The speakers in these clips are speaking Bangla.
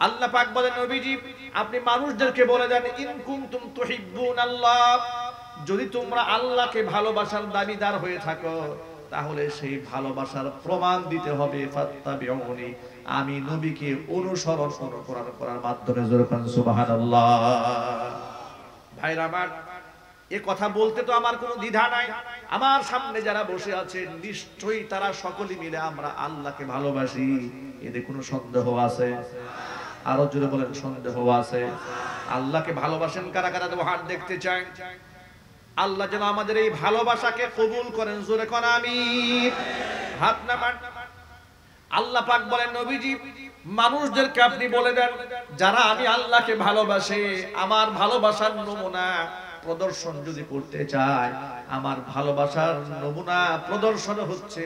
আল্লাহ পাক বলেন নবীজি আপনি মানুষদেরকে বলে দেন ইন কুনতুম তুহিব্বুনাল্লাহ, যদি তোমরা আল্লাহকে ভালোবাসার দাবিদার হয়ে থাকো তাহলে সেই ভালোবাসার প্রমাণ দিতে হবে ফাত্তাবিউনি, আমি নবীকে অনুসরণ করার মাধ্যমে। জোরে বলেন সুবহানাল্লাহ। ভাইরা আমার, এ কথা বলতে তো আমার কোনো দ্বিধা নাই। আমার সামনে যারা বসে আছেন নিশ্চয়ই তারা সকলে মিলে আমরা আল্লাহকে ভালোবাসি, এতে কোনো সন্দেহ আছে? আরো জোরে বলেন সন্দেহ আছে? আল্লাহকে ভালোবাসেন কারা কারা? তো হাত দেখতে চাই। আল্লাহ যেন আমাদের এই ভালোবাসাকে কবুল করেন। জোরে কোন আমিন। হাত নামান। আল্লাহ পাক বলেন নবীজি মানুষদেরকে আপনি বলে দেন যারা আমি আল্লাহকে ভালোবাসে, আমার ভালোবাসার নমুনা প্রদর্শন যদি করতে চায়, আমার ভালোবাসার নমুনা প্রদর্শন হচ্ছে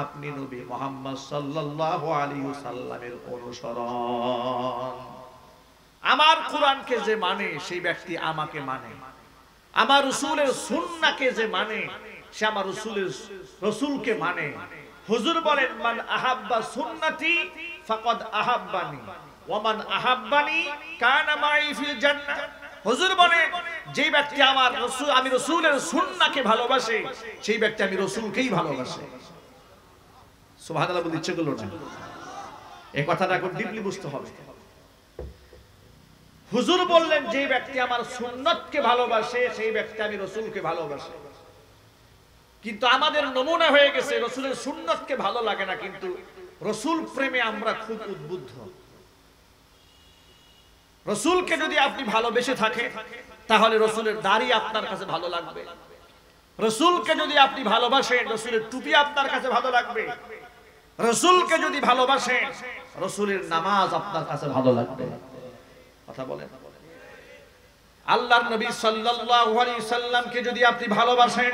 আপনি নবী মুহাম্মদ সাল্লাল্লাহু আলাইহি ওয়াসাল্লামের অনুসরণ। আমার কোরআনকে যে মানে সেই ব্যক্তি আমাকে মানে, আমার রাসূলের সুন্নাহকে যে মানে সে আমার রাসূলকে মানে। হুজুর বলেন মান আহাব্বা সুন্নতি ফাকাদ আহাব্বানি ওয়া মান আহাব্বানি কানা মাই ফিল জান্নাহ। হুজুর বলেন যে ব্যক্তি আমি রাসূলের সুন্নাহকে ভালোবাসে সেই ব্যক্তি আমি রাসূলকেই ভালোবাসে। সুবহানাল্লাহ বলতে ইচ্ছে করলো না? এই কথাটা খুব ডিপলি বুঝতে হবে। হুজুর বললেন যে ব্যক্তি আমার সুন্নতকে ভালোবাসে সেই ব্যক্তি আমি রাসূলকে ভালোবাসে। কিন্তু আমাদের নমুনা হয়ে গেছে রাসূলের সুন্নতকে ভালো লাগে না, কিন্তু রাসূল প্রেমে আমরা খুব উদ্বুদ্ধ। রাসূলকে যদি আপনি ভালোবেসে থাকেন তাহলে রাসূলের দাড়ি আপনার কাছে ভালো লাগবে। রাসূলকে যদি আপনি ভালোবাসেন রাসূলের টুপি আপনার কাছে ভালো লাগবে। রাসূলকে যদি ভালোবাসেন রাসূলের নামাজ আপনার কাছে ভালো লাগবে। কথা বলেন। আল্লাহর নবী সাল্লাল্লাহু আলাইহি সাল্লামকে যদি আপনি ভালোবাসেন,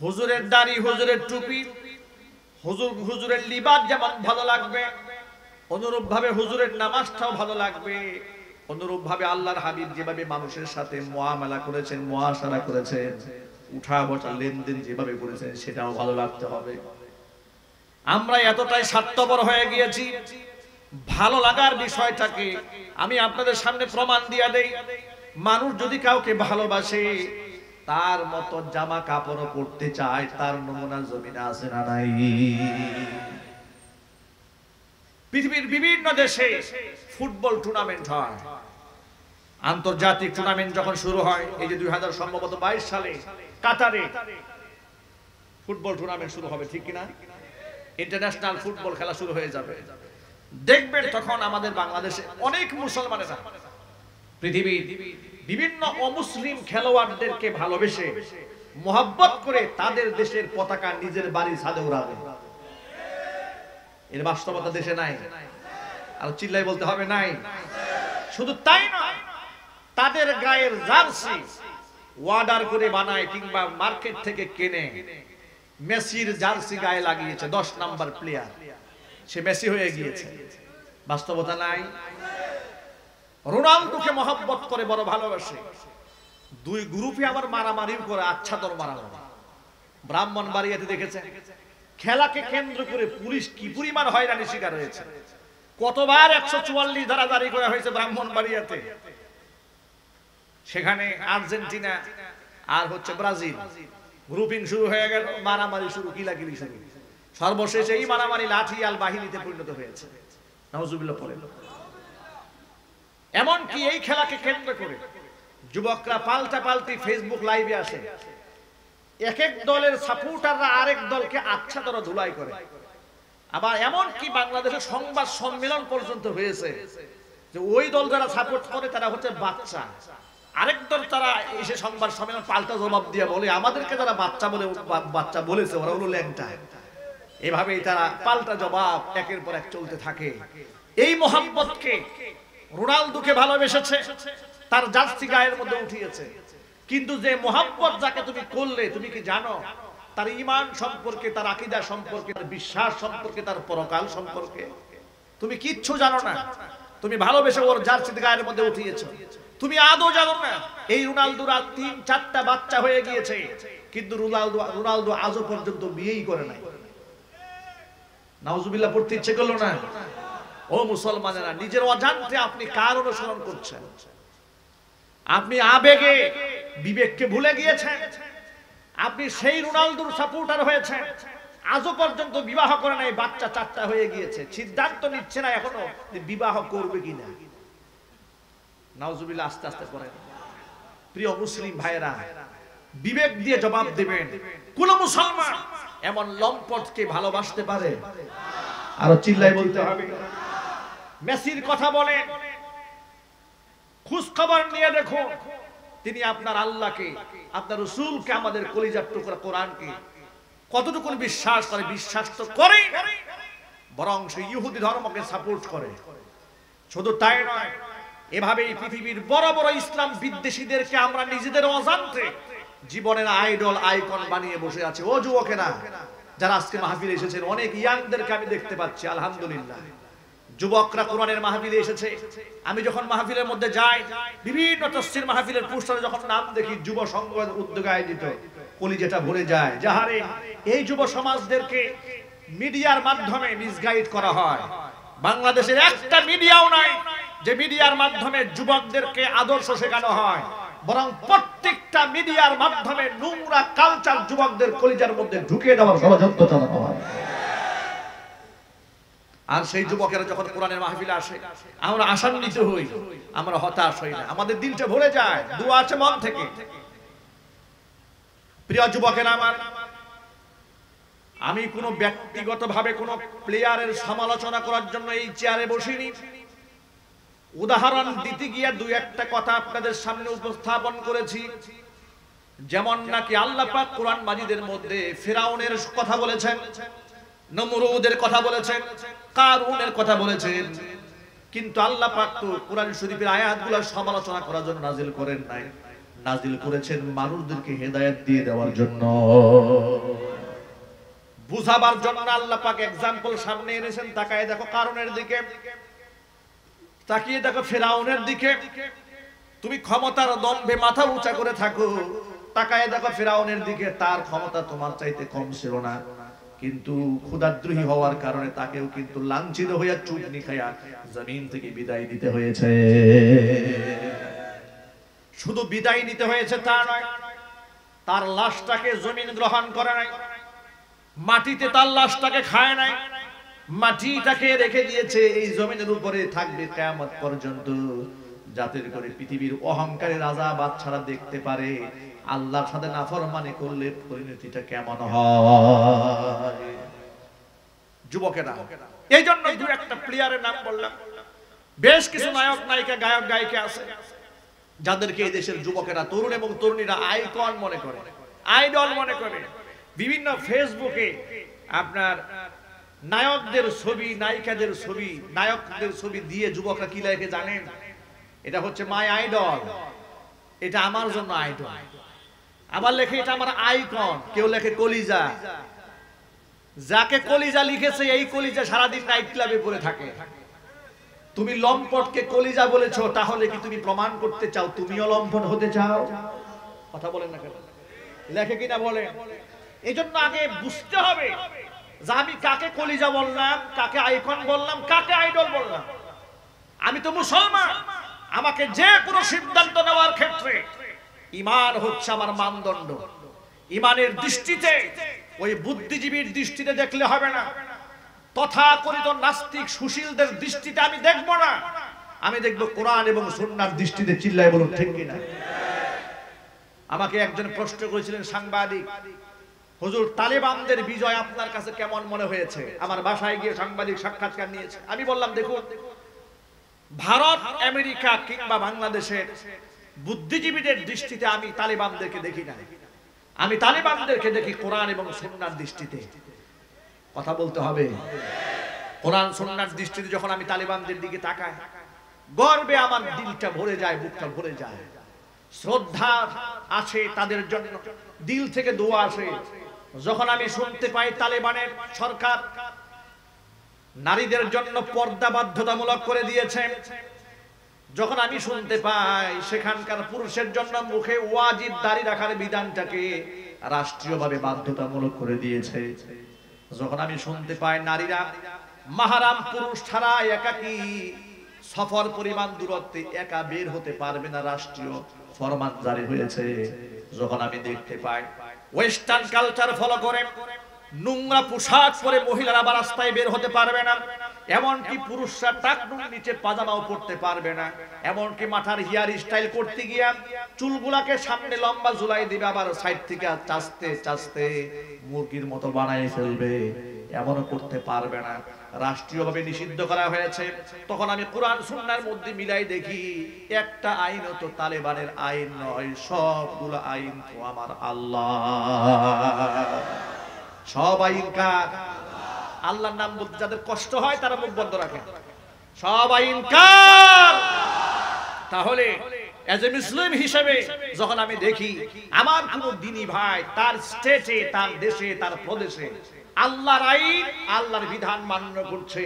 হুজুরের দাড়ি, হুজুরের টুপি, হুজুরের লিবাস যেমন ভালো লাগবে, অনুরূপ ভাবে হুজুরের নামাজটাও ভালো লাগবে। অনুরূপ ভাবে আল্লাহর হাবিব যেভাবে মানুষের সাথে মুআমালা করেছেন, মুআশারা করেছেন, উঠা বসা লেনদেন যেভাবে করেছেন সেটাও ভালো লাগতে হবে। আমরা এতটাই স্বার্থপর হয়ে গিয়েছি, ভালো লাগার বিষয়টাকে আমি আপনাদের সামনে প্রমাণ দিয়ে দেই। মানুষ যদি কাউকে ভালোবাসে তার মতো জামা কাপড় পরতে চায়, তার নমুনা জমিনে আছে না নাই? পৃথিবীর বিভিন্ন দেশে ফুটবল টুর্নামেন্ট হয়, আন্তর্জাতিক টুর্নামেন্ট যখন শুরু হয়, এই যে 2022 সালে কাতারে ফুটবল টুর্নামেন্ট শুরু হবে, ঠিক কিনা? ইন্টারন্যাশনাল ফুটবল খেলা শুরু হয়ে যাবে। দেখবেন তখন আমাদের বাংলাদেশে অনেক মুসলমানেরা পৃথিবীর বিভিন্ন অমুসলিম খেলোয়াড়দেরকে ভালোবেসে মোহাব্বত করে তাদের দেশের পতাকা নিজের বাড়ির ছাদে উড়াবে। এর বাস্তবতা দেশে নাই। আর চিল্লাই বলতে হবে নাই। শুধু তাই নয়, তাদের গায়ের জার্সি অর্ডার করে বানায় কিংবা মার্কেট থেকে কেনে মেসির জার্সি গায়ে লাগিয়েছে, 10 নাম্বার প্লেয়ার, সে মেসি হয়ে গিয়েছে। বাস্তবতা নাই? রোনালদোকে মহব্বত করে বড় ভালোবাসে, দুই গ্রুপে আবার মারামারি করে, আচ্ছা তোর মারামারি। ব্রাহ্মণবাড়িয়াতে দেখেছেন খেলাকে কেন্দ্র করে পুলিশ কি পরিমাণ হয়রানি শিকার হয়েছে। কতবার 144 ধারা জারি করা হয়েছে ব্রাহ্মণবাড়িয়াতে। সেখানে আর্জেন্টিনা আর হচ্ছে ব্রাজিল গ্রুপিং শুরু হয়ে গেল, মারামারি শুরু, কিলাকিলি শুরু। সর্বশেষে এই মারামারি লাঠিয়াল বাহিনীতে পরিণত হয়েছে। নাউজুবিল্লাহ পড়ে। এমনকি এই খেলাকে কেন্দ্র করে যুবকরা পাল্টাপাল্টি ফেসবুক লাইভে আসে, এক এক দলের সাপোর্টাররা আরেক দলকে আচ্ছাদর ধুলাই করে। আবার এমনকি বাংলাদেশের সংবাদ সম্মেলন পর্যন্ত হয়েছে যে ওই দল যারা সাপোর্ট করে তারা হচ্ছে বাচ্চা, আরেক দল তারা এসে সংবাদ সম্মেলন পাল্টা জবাব দিয়ে বলে আমাদেরকে যারা বাচ্চা বলেছে ওরা হলো ল্যাংটা। এভাবেই তারা পাল্টা জবাব একের পর এক চলতে থাকে। এই মোহাম্মদকে রোনালদোকে ভালোবেসেছে, তার জার্সি গায়ের মধ্যে উঠিয়েছে। কিন্তু যে মোহাম্মদ যাকে তুমি করলে, তুমি কি জানো তার ঈমান সম্পর্কে, তার আকীদা সম্পর্কে, তার বিশ্বাস সম্পর্কে, তার পরকাল সম্পর্কে? তুমি কিচ্ছু জানো না। তুমি ভালোবেসে ওর জার্সি গায়ের মধ্যে উঠিয়েছো। তুমি আদৌ জানো না এই রোনালদোর 3-4টা বাচ্চা হয়ে গিয়েছে, কিন্তু রোনালদো আজও পর্যন্ত বিয়েই করে নাই। নাউজুবিল্লাহ পড়তে ইচ্ছে করলো না? ও মুসলমানেরা, নিজের অজান্তে আপনি কার অনুসরণ করছেন? আপনি আবেগে বিবেককে ভুলে গিয়েছেন। আপনি সেই রোনালদোর সাপোর্টার হয়েছেন, আজও পর্যন্ত বিবাহ করে নাই, বাচ্চা 4টা হয়ে গিয়েছে, সিদ্ধান্ত নিচ্ছে না এখনো যে বিবাহ করবে কিনা। নাউজুবিল্লাহ, আস্তে আস্তে করেন। প্রিয় মুসলিম ভাইরা, বিবেক দিয়ে জবাব দিবেন। কোন মুসলমান এমন লম্পটকে ভালোবাসতে পারে? আরো চিল্লাই বলতে হবে। মেসির কথা বলেন, খোঁজ খবর নিয়ে দেখুন তিনি আপনার আল্লাহকে, আপনার রাসূলকে, আমাদের কলিজার টুকরা কোরআনকে কতটুকু বিশ্বাস করে। বিশ্বাস তো করেই না, বরং সে ইহুদি ধর্মকে সাপোর্ট করে। শুধু তাই নয়, এভাবেই পৃথিবীর বড় বড় ইসলাম বিদ্বেষীদেরকে আমরা নিজেদের অজান্তে জীবনের আইডল, আইকন বানিয়ে বসে আছে। ও যুবকেরা যারা আজকে মাহফিলে এসেছেন, অনেক ইয়াংদেরকে আমি দেখতে পাচ্ছি, আলহামদুলিল্লাহ। যুবকরা কোরআনের মাহফিলে এসেছে। আমি যখন মাহফিলের মধ্যে যাই, বিভিন্ন তাফসীর মাহফিলের পোস্টারে যখন নাম দেখি যুব সংঘের উদ্যোগে আয়োজিত, কলিজাটা ভরে যায়। যাহারে এই যুব সমাজদেরকে মিডিয়ার মাধ্যমে মিসগাইড করা হয়। বাংলাদেশের একটা মিডিয়াও নাই যে মিডিয়ার মাধ্যমে যুবকদেরকে আদর্শ শেখানো হয়, বরং প্রত্যেকটা মিডিয়ার মাধ্যমে নোংরা কালচার যুবকদের কলিজার মধ্যে ঢুকিয়ে দেওয়ার ষড়যন্ত্র চালানো হয়। আর সেই যুবকেরা যখন কোরআনের মাহফিলে আসে, আমরা আশান্বিত হই, আমরা হতাশ হই না, আমাদের দিলটা ভরে যায়, দোয়া আছে মন থেকে। প্রিয় যুবকেরা আমার, আমি কোনো ব্যক্তিগতভাবে কোনো প্লেয়ারের সমালোচনা করার জন্য এই চেয়ারে বসিনি। উদাহরণ দিতে গিয়ে দুই একটা কথা আপনাদের সামনে উপস্থাপন করেছি। যেমন নাকি আল্লাহ পাক কোরআন মাজিদের মধ্যে ফিরাউনের কথা বলেছেন, নমরুদের কথা বলেছেন, কারুনের কথা বলেছেন, কিন্তু আল্লাহ পাক তো কোরআন শরীফের আয়াতগুলো সমালোচনা করার জন্য নাজিল করেন নাই, নাজিল করেছেন মানুষদেরকে হেদায়েত দিয়ে দেওয়ার জন্য, বুঝাবার জন্য। আল্লাহ পাক एग्जांपल সামনে এনেছেন। তাকায় দেখো কারুনের দিকে, তাকিয়ে দেখো ফিরাউনের দিকে। তুমি ক্ষমতার দম্ভে মাথা উঁচা করে থাকো, তাকায় দেখো ফিরাউনের দিকে, তার ক্ষমতা তোমার চাইতে কম ছিল না, কিন্তু ক্ষুধাদ্রোহী হওয়ার কারণে তাকেও কিন্তু লাঞ্ছিত হইয়া চুটনি খাইয়া জমিন থেকে বিদায় নিতে হয়েছে। শুধু বিদায় নিতে হয়েছে তা নয়, তার লাশটাকে জমিন গ্রহণ করে নাই, মাটিতে তার লাশটাকে খায় নাই, মাটিটাকে রেখে দিয়েছে এই জমিনের উপরে, থাকবে কিয়ামত পর্যন্ত, যাতে করে পৃথিবীর অহংকারের রাজা বাদশারা দেখতে পারে আল্লাহর সাথে নাফরমানি করলে পরিণতিটা কেমন হয়। যুবকেরা, এই জন্য দু একটা প্লেয়ারের নাম বললাম। বেশ কিছু নায়ক নায়িকা, গায়ক গায়িকা আছে যাদেরকে এই দেশের যুবকেরা, তরুণ এবং তরুণীরা আইকন মনে করে, আইডল মনে করে। বিভিন্ন ফেসবুকে আপনার নায়কদের ছবি, নায়িকাদের ছবি, নায়কদের ছবি দিয়ে যুবকরা কি লেখে জানেন? এটা হচ্ছে মাই আইডল, এটা আমার জন্য আইডল। আবার লেখে এটা আমার আইকন, কেউ লেখে কলিজা। যাকে কলিজা লিখেছে, এই কলিজা সারাদিন নাইট ক্লাবে পড়ে থাকে। তুমি লম্পটকে কলিজা বলেছো, তাহলে কি তুমি প্রমাণ করতে চাও তুমিও লম্পট হতে চাও? কথা বলেন না কেন? লেখে কিনা বলেন? এই জন্য আগে বুঝতে হবে যে আমি কাকে কলিজা বললাম, কাকে আইকন বললাম, কাকে আইডল বললাম। আমি তো মুসলমান, আমাকে যে কোনো সিদ্ধান্ত নেওয়ার ক্ষেত্রে ঈমান হচ্ছে আমার মানদণ্ড। ঈমানের দৃষ্টিতে, ওই বুদ্ধিজীবীর দৃষ্টিতে দেখলে হবে না, তথাকথিত নাস্তিক সুশীলদের দৃষ্টিতে আমি দেখব না, আমি দেখব কোরআন এবং সুন্নাহর দৃষ্টিতে। চিল্লায় বলুন ঠিক কিনা? আমাকে একজন প্রশ্ন করেছিলেন সাংবাদিক, হুজুর তালেবানদের বিজয় আপনার কাছে কেমন মনে হয়েছে? আমার বাসায় গিয়ে সাংবাদিক সাক্ষাৎকার নিয়েছে। আমি বললাম, দেখুন, ভারত, আমেরিকা কিংবা বাংলাদেশের বুদ্ধিজীবীদের দৃষ্টিতে আমি তালেবানদেরকে দেখি না, আমি তালেবানদেরকে দেখি কোরআন এবং সুন্নাহর দৃষ্টিতে। কথা বলতে হবে। কোরআন সুন্নাহর দৃষ্টিতে যখন আমি তালেবানদের দিকে তাকাই, গর্বে আমার দিলটা ভরে যায়, বুকটা ভরে যায়। শ্রদ্ধা আছে তাদের জন্য, দিল থেকে দোয়া আসে। যখন আমি শুনতে পাই তালেবানের সরকার নারীদের জন্য পর্দা বাধ্যতামূলক করে দিয়েছে, যখন আমি শুনতে পাই সেখানকার পুরুষের জন্য মুখে ওয়াজিব দাড়ি রাখার বিধানটাকে রাষ্ট্রীয়ভাবে বাধ্যতামূলক করে দিয়েছে, যখন আমি শুনতে পাই নারীরা মাহারাম পুরুষ ছাড়া একাকী সফর পরিমাণ দূরত্বে একা বের হতে পারবে না, রাষ্ট্রীয় ফরমান জারি হয়েছে। যখন আমি দেখতে পাই ওয়েস্টার্ন কালচার ফলো করে নোংরা পোশাক পরে মহিলারা আবার রাস্তায় বের হতে পারবে না, এমনকি পুরুষরা টাকনুর নিচে পাজামাও পরতে পারবে না, এমনকি মাথার হেয়ার স্টাইল করতে গিয়া চুলগুলাকে সামনে লম্বা ঝুলাই দিবে, আবার সাইড থেকে চাচতে চাচতে মুরগির মতো বানাই ফেলবে, এমনও করতে পারবে না, রাষ্ট্রীয়ভাবে নিষিদ্ধ করা হয়েছে। তখন আমি কোরআন সুন্নাহর মধ্যে মিলাই দেখি একটা আইন তো তালেবানের আইন নয়, সবগুলো আইন তো আমার আল্লাহ। সব আইন কার? আল্লাহর নাম বলতে যাদের কষ্ট হয় তারা মুখ বন্ধ রাখে। সব আইন কার? তাহলে এজ এ মুসলিম হিসেবে যখন আমি দেখি আমার কোন দিনী ভাই তার স্টেটে, তার দেশে, তার প্রদেশে আল্লাহর আইন, আল্লাহর বিধান মান্য করছে,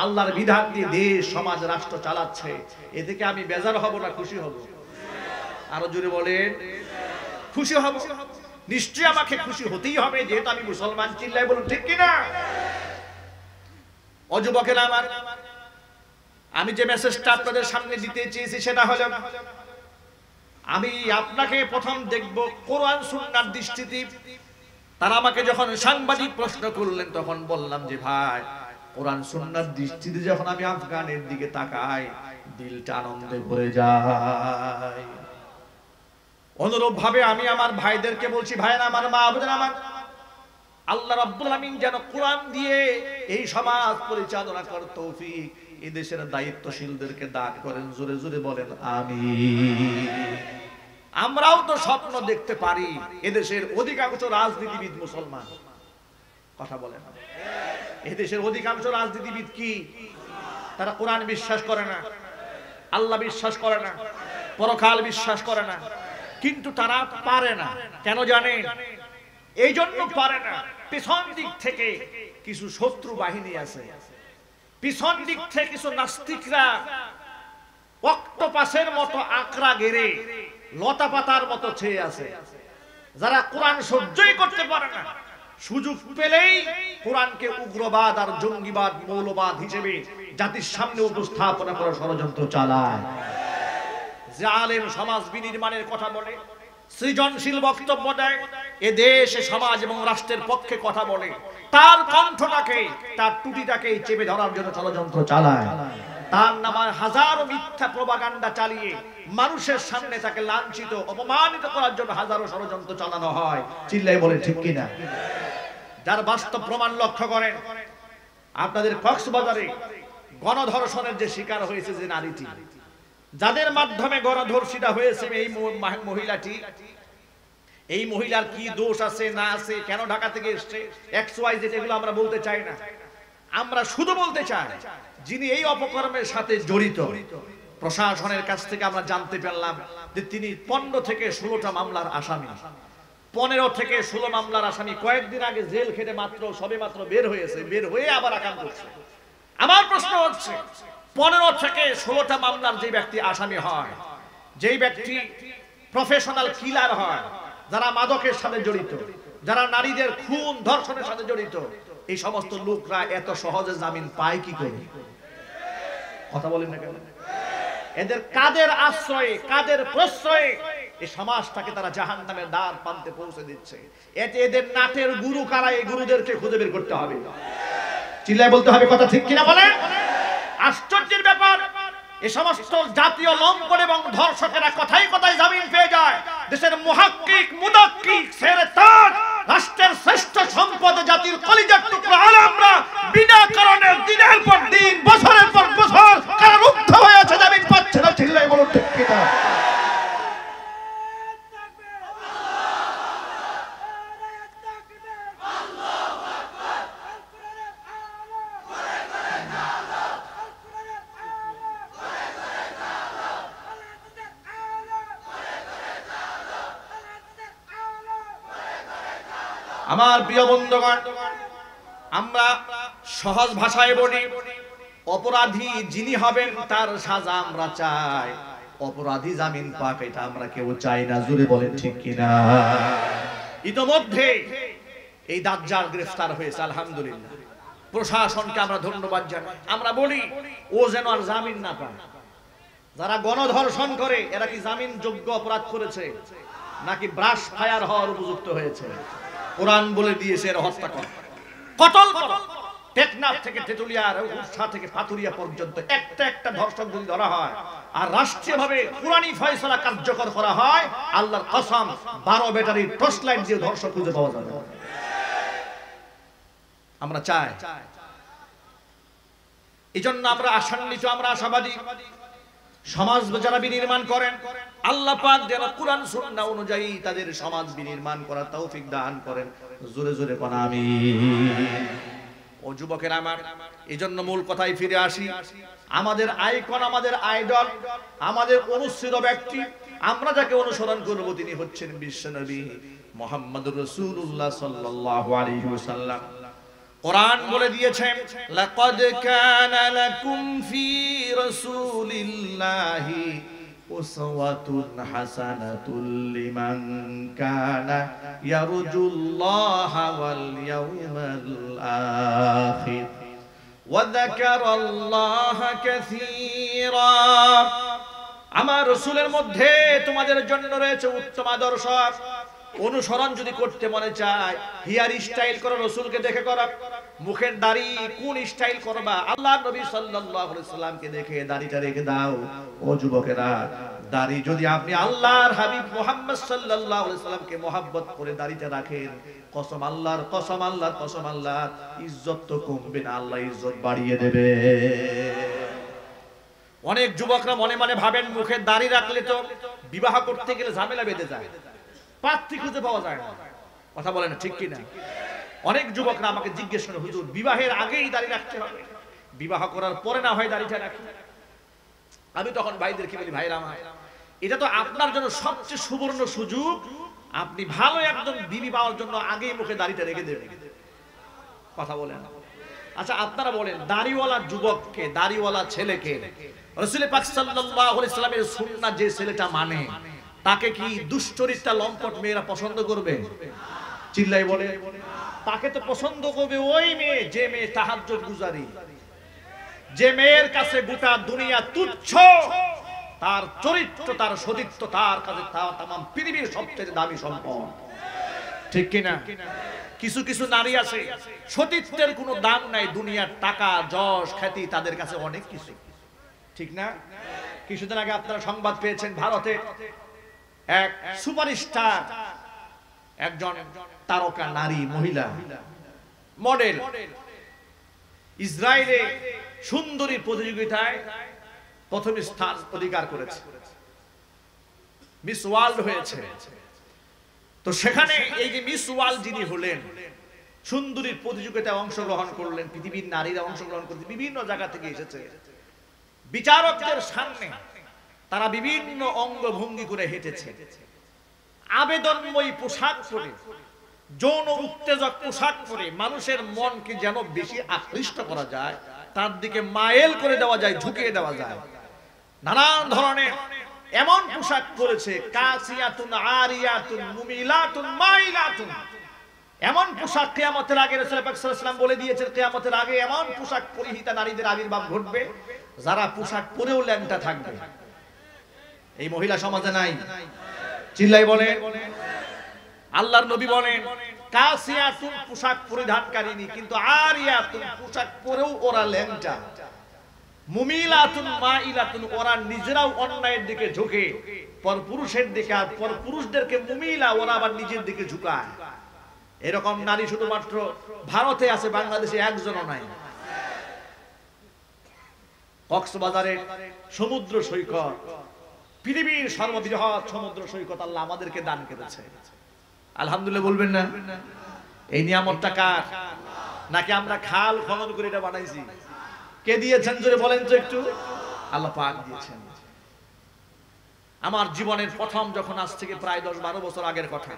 আল্লাহর বিধান দিয়ে দেশ সমাজ রাষ্ট্র চালাচ্ছে, এদিকে আমি বেজার হব না খুশি হব? আরো জোরে বলেন, খুশি হব। নিশ্চয়ই আমাকে খুশি হতেই হবে, যেহেতু আমি মুসলমান। চিল্লাই বলুন ঠিক কিনা? ও যুবকেরা আমার, আমি যে মেসেজটা আপনাদের সামনে দিতে চেয়েছি সেটা হলো, আমি আপনাকে প্রথম দেখব কোরআন সুন্নাহর দৃষ্টিতে। তারা আমাকে যখন সাংবাদিক প্রশ্ন করলেন তখন বললাম যে ভাই, কোরআন সুন্নাহর দৃষ্টিতে যখন আমি আফগানের দিকে তাকাই দিলটা আনন্দে ভরে যায়। অনুরূপ ভাবে আমি আমার ভাইদেরকে বলছি, ভাইরা আমার, মা বোনেরা আমার, আল্লাহ রাব্বুল আলামিন যেন কোরআন দিয়ে এই সমাজ পরিচালনা করার তৌফিক এই দেশের দায়িত্বশীলদেরকে দান করেন। জোরে জোরে বলেন আমিন। আমরাও তো স্বপ্ন দেখতে পারি এদেশের অধিকাংশ রাজনীতিবিদ মুসলমান। কথা বলেন, এদেশের অধিকাংশ রাজনীতিবিদ কি? তারা কোরআন বিশ্বাস করে না, আল্লাহ বিশ্বাস করে না, পরকাল বিশ্বাস করে না, কিন্তু তারা পারে না। কেন জানেন? এই জন্য পারে না, পিছন দিক থেকে কিছু শত্রু বাহিনী আছে, পিছন দিক থেকে কিছু নাস্তিকরা অক্টোপাসের মতো আকড়া গেড়ে লতা পাতার মতো ছেয়ে আছে, যারা কোরআন সহ্যই করতে পারে না, সুযোগ পেলেই কোরআনকে উগ্রবাদ আর জঙ্গিবাদ, মৌলবাদ হিসেবে জাতির সামনে উপস্থাপনা করার ষড়যন্ত্র চালায়। জালেম সমাজ বিনির্মাণের কথা বলে, সৃজনশীল বক্তব্য দেয়, এ দেশ, সমাজ এবং রাষ্ট্রের পক্ষে কথা বলে, তার কণ্ঠটাকে, তার টুটিটাকে চেপে ধরার জন্য ষড়যন্ত্র চালায়। তার নামে হাজারো মিথ্যা প্রপাগান্ডা চালিয়ে মানুষের সামনে তাকে লাঞ্ছিত, অপমানিত করার জন্য হাজারো ষড়যন্ত্র চালানো হয়। চিল্লাই বলে ঠিক কিনা? যার বাস্তব প্রমাণ লক্ষ্য করেন, আপনাদের কক্সবাজারে গণধর্ষণের যে শিকার হয়েছে যে নারীটি, যাদের মাধ্যমে গণধর্ষিতা হয়েছে এই মহিলাটি, এই মহিলার কি দোষ আছে না আছে, কেন ঢাকা থেকে এসছে, XYZ, এগুলো আমরা বলতে চাই না। আমরা শুধু বলতে চাই, যিনি এই অপকর্মের সাথে জড়িত, প্রশাসনের কাছ থেকে আমরা জানতে পারলাম যে তিনি 15 থেকে 16টা মামলার আসামি। 15 থেকে 16 মামলার আসামি কয়েকদিন আগে জেল খেটে সবে মাত্র বের হয়েছে, বের হয়ে আবার আকাম করছে। আমার প্রশ্ন হচ্ছে, 15 থেকে 16টা মামলার যে ব্যক্তি আসামি হয়, যেই ব্যক্তি প্রফেশনাল কিলার হয়, যারা মাদকের সাথে জড়িত, যারা নারীদের খুন ধর্ষণের সাথে জড়িত, এই সমস্ত লোকরা এত সহজে জামিন পায় কি করে? কথা বলেন না কেন? এদের কাদের আশ্রয়ে, কাদের প্রশ্রয়ে এই সমাজটাকে তারা জাহান্নামের দ্বার প্রান্তে পৌঁছে দিচ্ছে? এদের নাটের গুরু কারা? এই গুরুদেরকে খুঁজে বের করতে হবে। চিল্লায় বলতে হবে, কথা ঠিক কিনা বলেন? আশ্চর্যের ব্যাপার, এই সমস্ত জাতীয় লম্পট এবং ধর্ষকেরা কথায় কথায় জামিন পেয়ে যায়। দেশের মুহাক্কিক, মুদাক্কিক, সেরে তাজ, রাষ্ট্রের শ্রেষ্ঠ সম্পদ, জাতির কলিজার টুকরা আলেমরা বিনা কারণে দিনের পর দিন, বছরের পর বছর কারারুদ্ধ হয়ে আছে, জামিন পাচ্ছে না। চিল্লায় বলুন ঠিক কিনা? আমার প্রিয় বন্ধুগণ, আমরা সহজ ভাষায় বলি, অপরাধী যিনি হবেন তার সাজা আমরা চাই, অপরাধী জামিন পাক এটা আমরা কেউ চাই না। জোরে বলেন ঠিক কিনা? ইতোমধ্যে এই দাজ্জাল গ্রেফতার হয়েছে, আলহামদুলিল্লাহ। প্রশাসনকে আমরা ধন্যবাদ জানাই। আমরা বলি ও যেন আর জামিন না পায়। যারা গণধর্ষণ করে এরা কি জামিন যোগ্য অপরাধ করেছে নাকি ব্রাশ ফায়ার হওয়ার উপযুক্ত হয়েছে? কোরআন বলে দিয়েছে এর হত্যা কর, কতল কর। টেকনাফ থেকে তেতুলিয়ার উৎসা থেকে পাতুরিয়া পর্যন্ত একটা একটা ধর্ষক যদি ধরা হয় আর রাষ্ট্রীয়ভাবে কুরআনী ফয়সালা কার্যকর করা হয়, আল্লাহর কসম 12 ব্যাটারি টর্চ লাইট দিয়ে ধর্ষক খুঁজে পাওয়া যাবে। আমরা চাই, এজন্য আমরা আশান্বিত, আমরা আশাবাদী সমাজ যারা বিনির্মাণ করেন আল্লাহ পাক যেন কুরআন সুন্নাহ অনুযায়ী তাদের সমাজ বিনির্মাণ করার তৌফিক দান করেন। জোরে জোরে কোন আমিন। ও যুবকেরা আমার, এজন্য মূল কথায় ফিরে আসি। আমাদের আইকন, আমাদের আইডল, আমাদের অনুসৃত ব্যক্তি, আমরা যাকে অনুসরণ করব তিনি হচ্ছেন বিশ্বনবী মুহাম্মদুর রাসূলুল্লাহ সাল্লাল্লাহু আলাইহি ওয়াসাল্লাম। কোরআন বলে দিয়েছে লাকাদ কানা লাকুম ফি রাসূলিল্লাহি উসওয়াতুন হাসানাতুল লিমান কানা ইয়ারজুল্লাহা ওয়াল ইয়াউমাল আখির ওয়া যাকারাল্লাহা কাসীরা। আমার রাসূলের মধ্যে তোমাদের জন্য রয়েছে উত্তম আদর্শ। অনুসরণ যদি করতে মনে চায়, হেয়ার স্টাইল করো, রাসূলকে দেখে করো। মুখের দাড়ি কোন স্টাইল করবা? আল্লাহর নবী সাল্লাল্লাহু আলাইহি সাল্লামকে দেখে দাড়িটা রেখে দাও। ও যুবকেরা, দাড়ি যদি আপনি আল্লাহর হাবিব মুহাম্মদ সাল্লাল্লাহু আলাইহি সাল্লামকে মহব্বত করে দাড়িটা রাখেন, কসম আল্লাহর, কসম আল্লাহর, কসম আল্লাহর, ইজ্জত তো কমবে না, আল্লাহ ইজ্জত বাড়িয়ে দেবে। অনেক যুবকরা মনে মনে ভাবেন মুখে দাড়ি রাখলে তো বিবাহ করতে গেলে ঝামেলা বেঁধে যায়, পাত্রী খুঁজে পাওয়া যায় না। কথা বলেন ঠিক কি না? অনেক যুবকরা আমাকে জিজ্ঞেস করে, হুজুর বিবাহের আগেই দাড়ি রাখতে হবে, বিবাহ করার পরে না হয় দাড়িটা রাখি? আমি তখন ভাইদেরকে বলি, ভাইরা আমার, এটা তো আপনার জন্য সবচেয়ে সুবর্ণ সুযোগ। আপনি ভালো একজন বিবি পাওয়ার জন্য আগেই মুখে দাড়িটা রেখে দেবেন। কথা বলেন। আচ্ছা আপনারা বলেন, দাড়িওয়ালা যুবককে, দাড়িওয়ালা ছেলেকে রাসূল পাক সাল্লাল্লাহু আলাইহি সাল্লামের সুন্নাহ যে ছেলেটা মানে, তাকে কি দুশ্চরিত্রা লম্পট মেয়েরা পছন্দ করবে? চিল্লাই বলে। তাকে তো পছন্দ করবে ওই মেয়ে যে মেয়ে তাহাজ্জুদ গুজারি, যে মেয়ের কাছে গোটা দুনিয়া তুচ্ছ, তার চরিত্র, তার সতীত্ব তার কাছে তামাম পৃথিবীর সবচেয়ে দামি সম্পদ। ঠিক কিনা? কিছু কিছু নারী আছে সতীত্বের কোনো দাম নাই, দুনিয়ার টাকা, যশ, খ্যাতি তাদের কাছে অনেক কিছু। ঠিক না? কিছুদিন আগে আপনারা সংবাদ পেয়েছেন, ভারতে এক সুপারস্টার, একজন তারকা নারী, মহিলা মডেল, ইসরায়েলে সুন্দরী প্রতিযোগিতায় প্রথম স্থান অধিকার করেছে, মিস ওয়ার্ল্ড হয়েছে। তো সেখানে এই যে মিস ওয়ার্ল্ড যিনি হলেন, সুন্দরীর প্রতিযোগিতায় অংশগ্রহণ করলেন, পৃথিবীর নারীরা অংশগ্রহণ করতে বিভিন্ন জায়গা থেকে এসেছে। বিচারকদের সামনে তারা বিভিন্ন অঙ্গভঙ্গি করে হেঁটেছে, আবেদনময়ী পোশাক পরে, যৌন উত্তেজক পোশাক পরে মানুষের মনকে যেন বেশি আকৃষ্ট করা যায়, তার দিকে মাইল করে দেওয়া যায়, ঝুঁকিয়ে দেওয়া যায়। নানান ধরনের এমন পোশাক পরেছে, কাসিয়াতুন আরিয়াতুন মুমিলাতুন মাইলাতুন, এমন পোশাক কিয়ামতের আগে রাসূল পাক সাল্লাল্লাহু আলাইহি ওয়াসাল্লাম বলে দিয়েছেন, কিয়ামতের আগে এমন পোশাক পরিহিতা নারীদের আবির্ভাব ঘটবে যারা পোশাক পরেও ল্যাংটা থাকবে। এই মহিলা সমাজে নাই। চিল্লাই বলেন। আল্লাহর নবী বলেন কাসিয়াতুন পোশাক পরিধানকারিনী, কিন্তু আরিয়াতুন পোশাক পরেও ওরা ল্যাংটা, মুমিলাতুন মাইলাতুন ওরা নিজেরাও অন্যায়ের দিকে ঝুঁকে পরপুরুষের দিকে, আর পরপুরুষদেরকে মুমিলা ওরা আবার নিজের দিকে ঝুঁকায়। এরকম নারী শুধুমাত্র ভারতে আছে, বাংলাদেশে একজনও নাই। কক্সবাজারের সমুদ্র সৈকত, পৃথিবীর সর্ববৃহৎ সমুদ্র সৈকত আল্লাহ আমাদেরকে দান করেছে। আলহামদুলিল্লাহ বলবেন না? এই নিয়ামতটা কার? নাকি আমরা খাল খনন করে এটা বানাইছি? কে দিয়েছেন জোরে বলেন তো একটু? আল্লাহ পাক দিয়েছেন। আমার জীবনের প্রথম যখন, আজ থেকে প্রায় 10-12 বছর আগের কথা,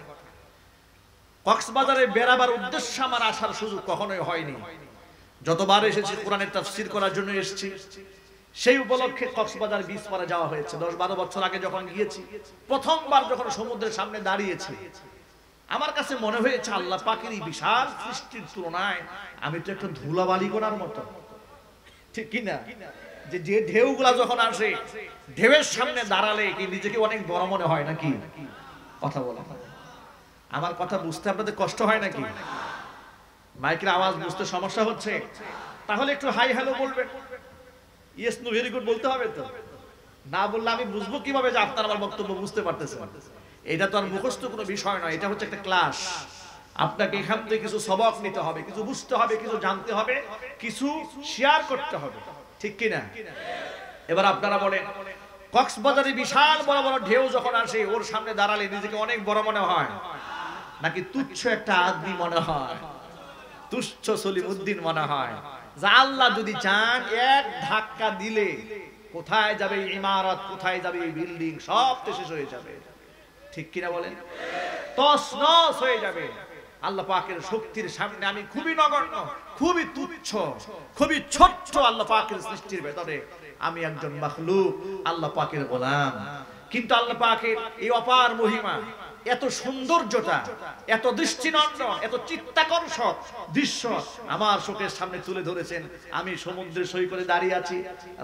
কক্সবাজারে বেড়াবার উদ্দেশ্যে আমার আসার সুযোগ কখনোই হয়নি। যতবার এসেছি কোরআনের তাফসীর করার জন্য এসেছি। সেই উপলক্ষে কক্সবাজার বিচ পাড়ে যাওয়া হয়েছে। 10-12 বছর আগে যখন গিয়েছি, প্রথমবার যখন সমুদ্রের সামনে দাঁড়িয়েছি, আমার কাছে মনে হয়েছে আল্লাহ পাকের এই বিশাল সৃষ্টির তুলনায় আমি তো একটা ধুলাবালি করার মতো, ঠিক কি না? যে ঢেউগুলা যখন আসে, ঢেউয়ের সামনে দাঁড়ালে কি নিজেকে অনেক বড় মনে হয় নাকি? কথা বলা, আমার কথা বুঝতে আপনাদের কষ্ট হয় নাকি? মাইকের আওয়াজ বুঝতে সমস্যা হচ্ছে? তাহলে একটু হাই হ্যালো বলবেন, ইয়েস নো ভেরি গুড বলতে হবে তো। না বললে আমি বুঝবো কিভাবে যে আপনার আমার বক্তব্য বুঝতে পারতেছেন? এটা তো আর মুখস্থ কোনো বিষয় নয়, এটা হচ্ছে একটা ক্লাস। আপনাকে এখান থেকে কিছু সবক নিতে হবে, কিছু বুঝতে হবে, কিছু জানতে হবে, কিছু শেয়ার করতে হবে, ঠিক কি না? এবার আপনারা বলেন, কক্সবাজারে বিশাল বড় বড় ঢেউ যখন আসে, ওর সামনে দাঁড়ালে নিজেকে অনেক বড় মনে হয় নাকি তুচ্ছ একটা আদমি মনে হয়, তুচ্ছ সলিমউদ্দিন মনে হয়? যা আল্লাহ যদি চান এক ধাক্কা দিলে কোথায় যাবে এই ইমারত, কোথায় যাবে এই বিল্ডিং, সব তো শেষ হয়ে যাবে, ঠিক কিনা বলেন? তছনছ হয়ে যাবে। আল্লাহ পাকের শক্তির সামনে আমি খুবই নগণ্য, খুবই তুচ্ছ, খুবই ছোট্ট। আল্লাহ পাকের সৃষ্টির ভেতরে আমি একজন মাখলুক, আল্লাহ পাকের গোলাম। কিন্তু আল্লাহ পাকের এই অপার মহিমা, এত সৌন্দর্যটা, এত দৃষ্টিনন্দন, এত চিত্তাকর্ষক দৃশ্য আমার চোখের সামনে তুলে ধরেছেন। আমি সমুদ্রের সৈকতে দাঁড়িয়ে আছি,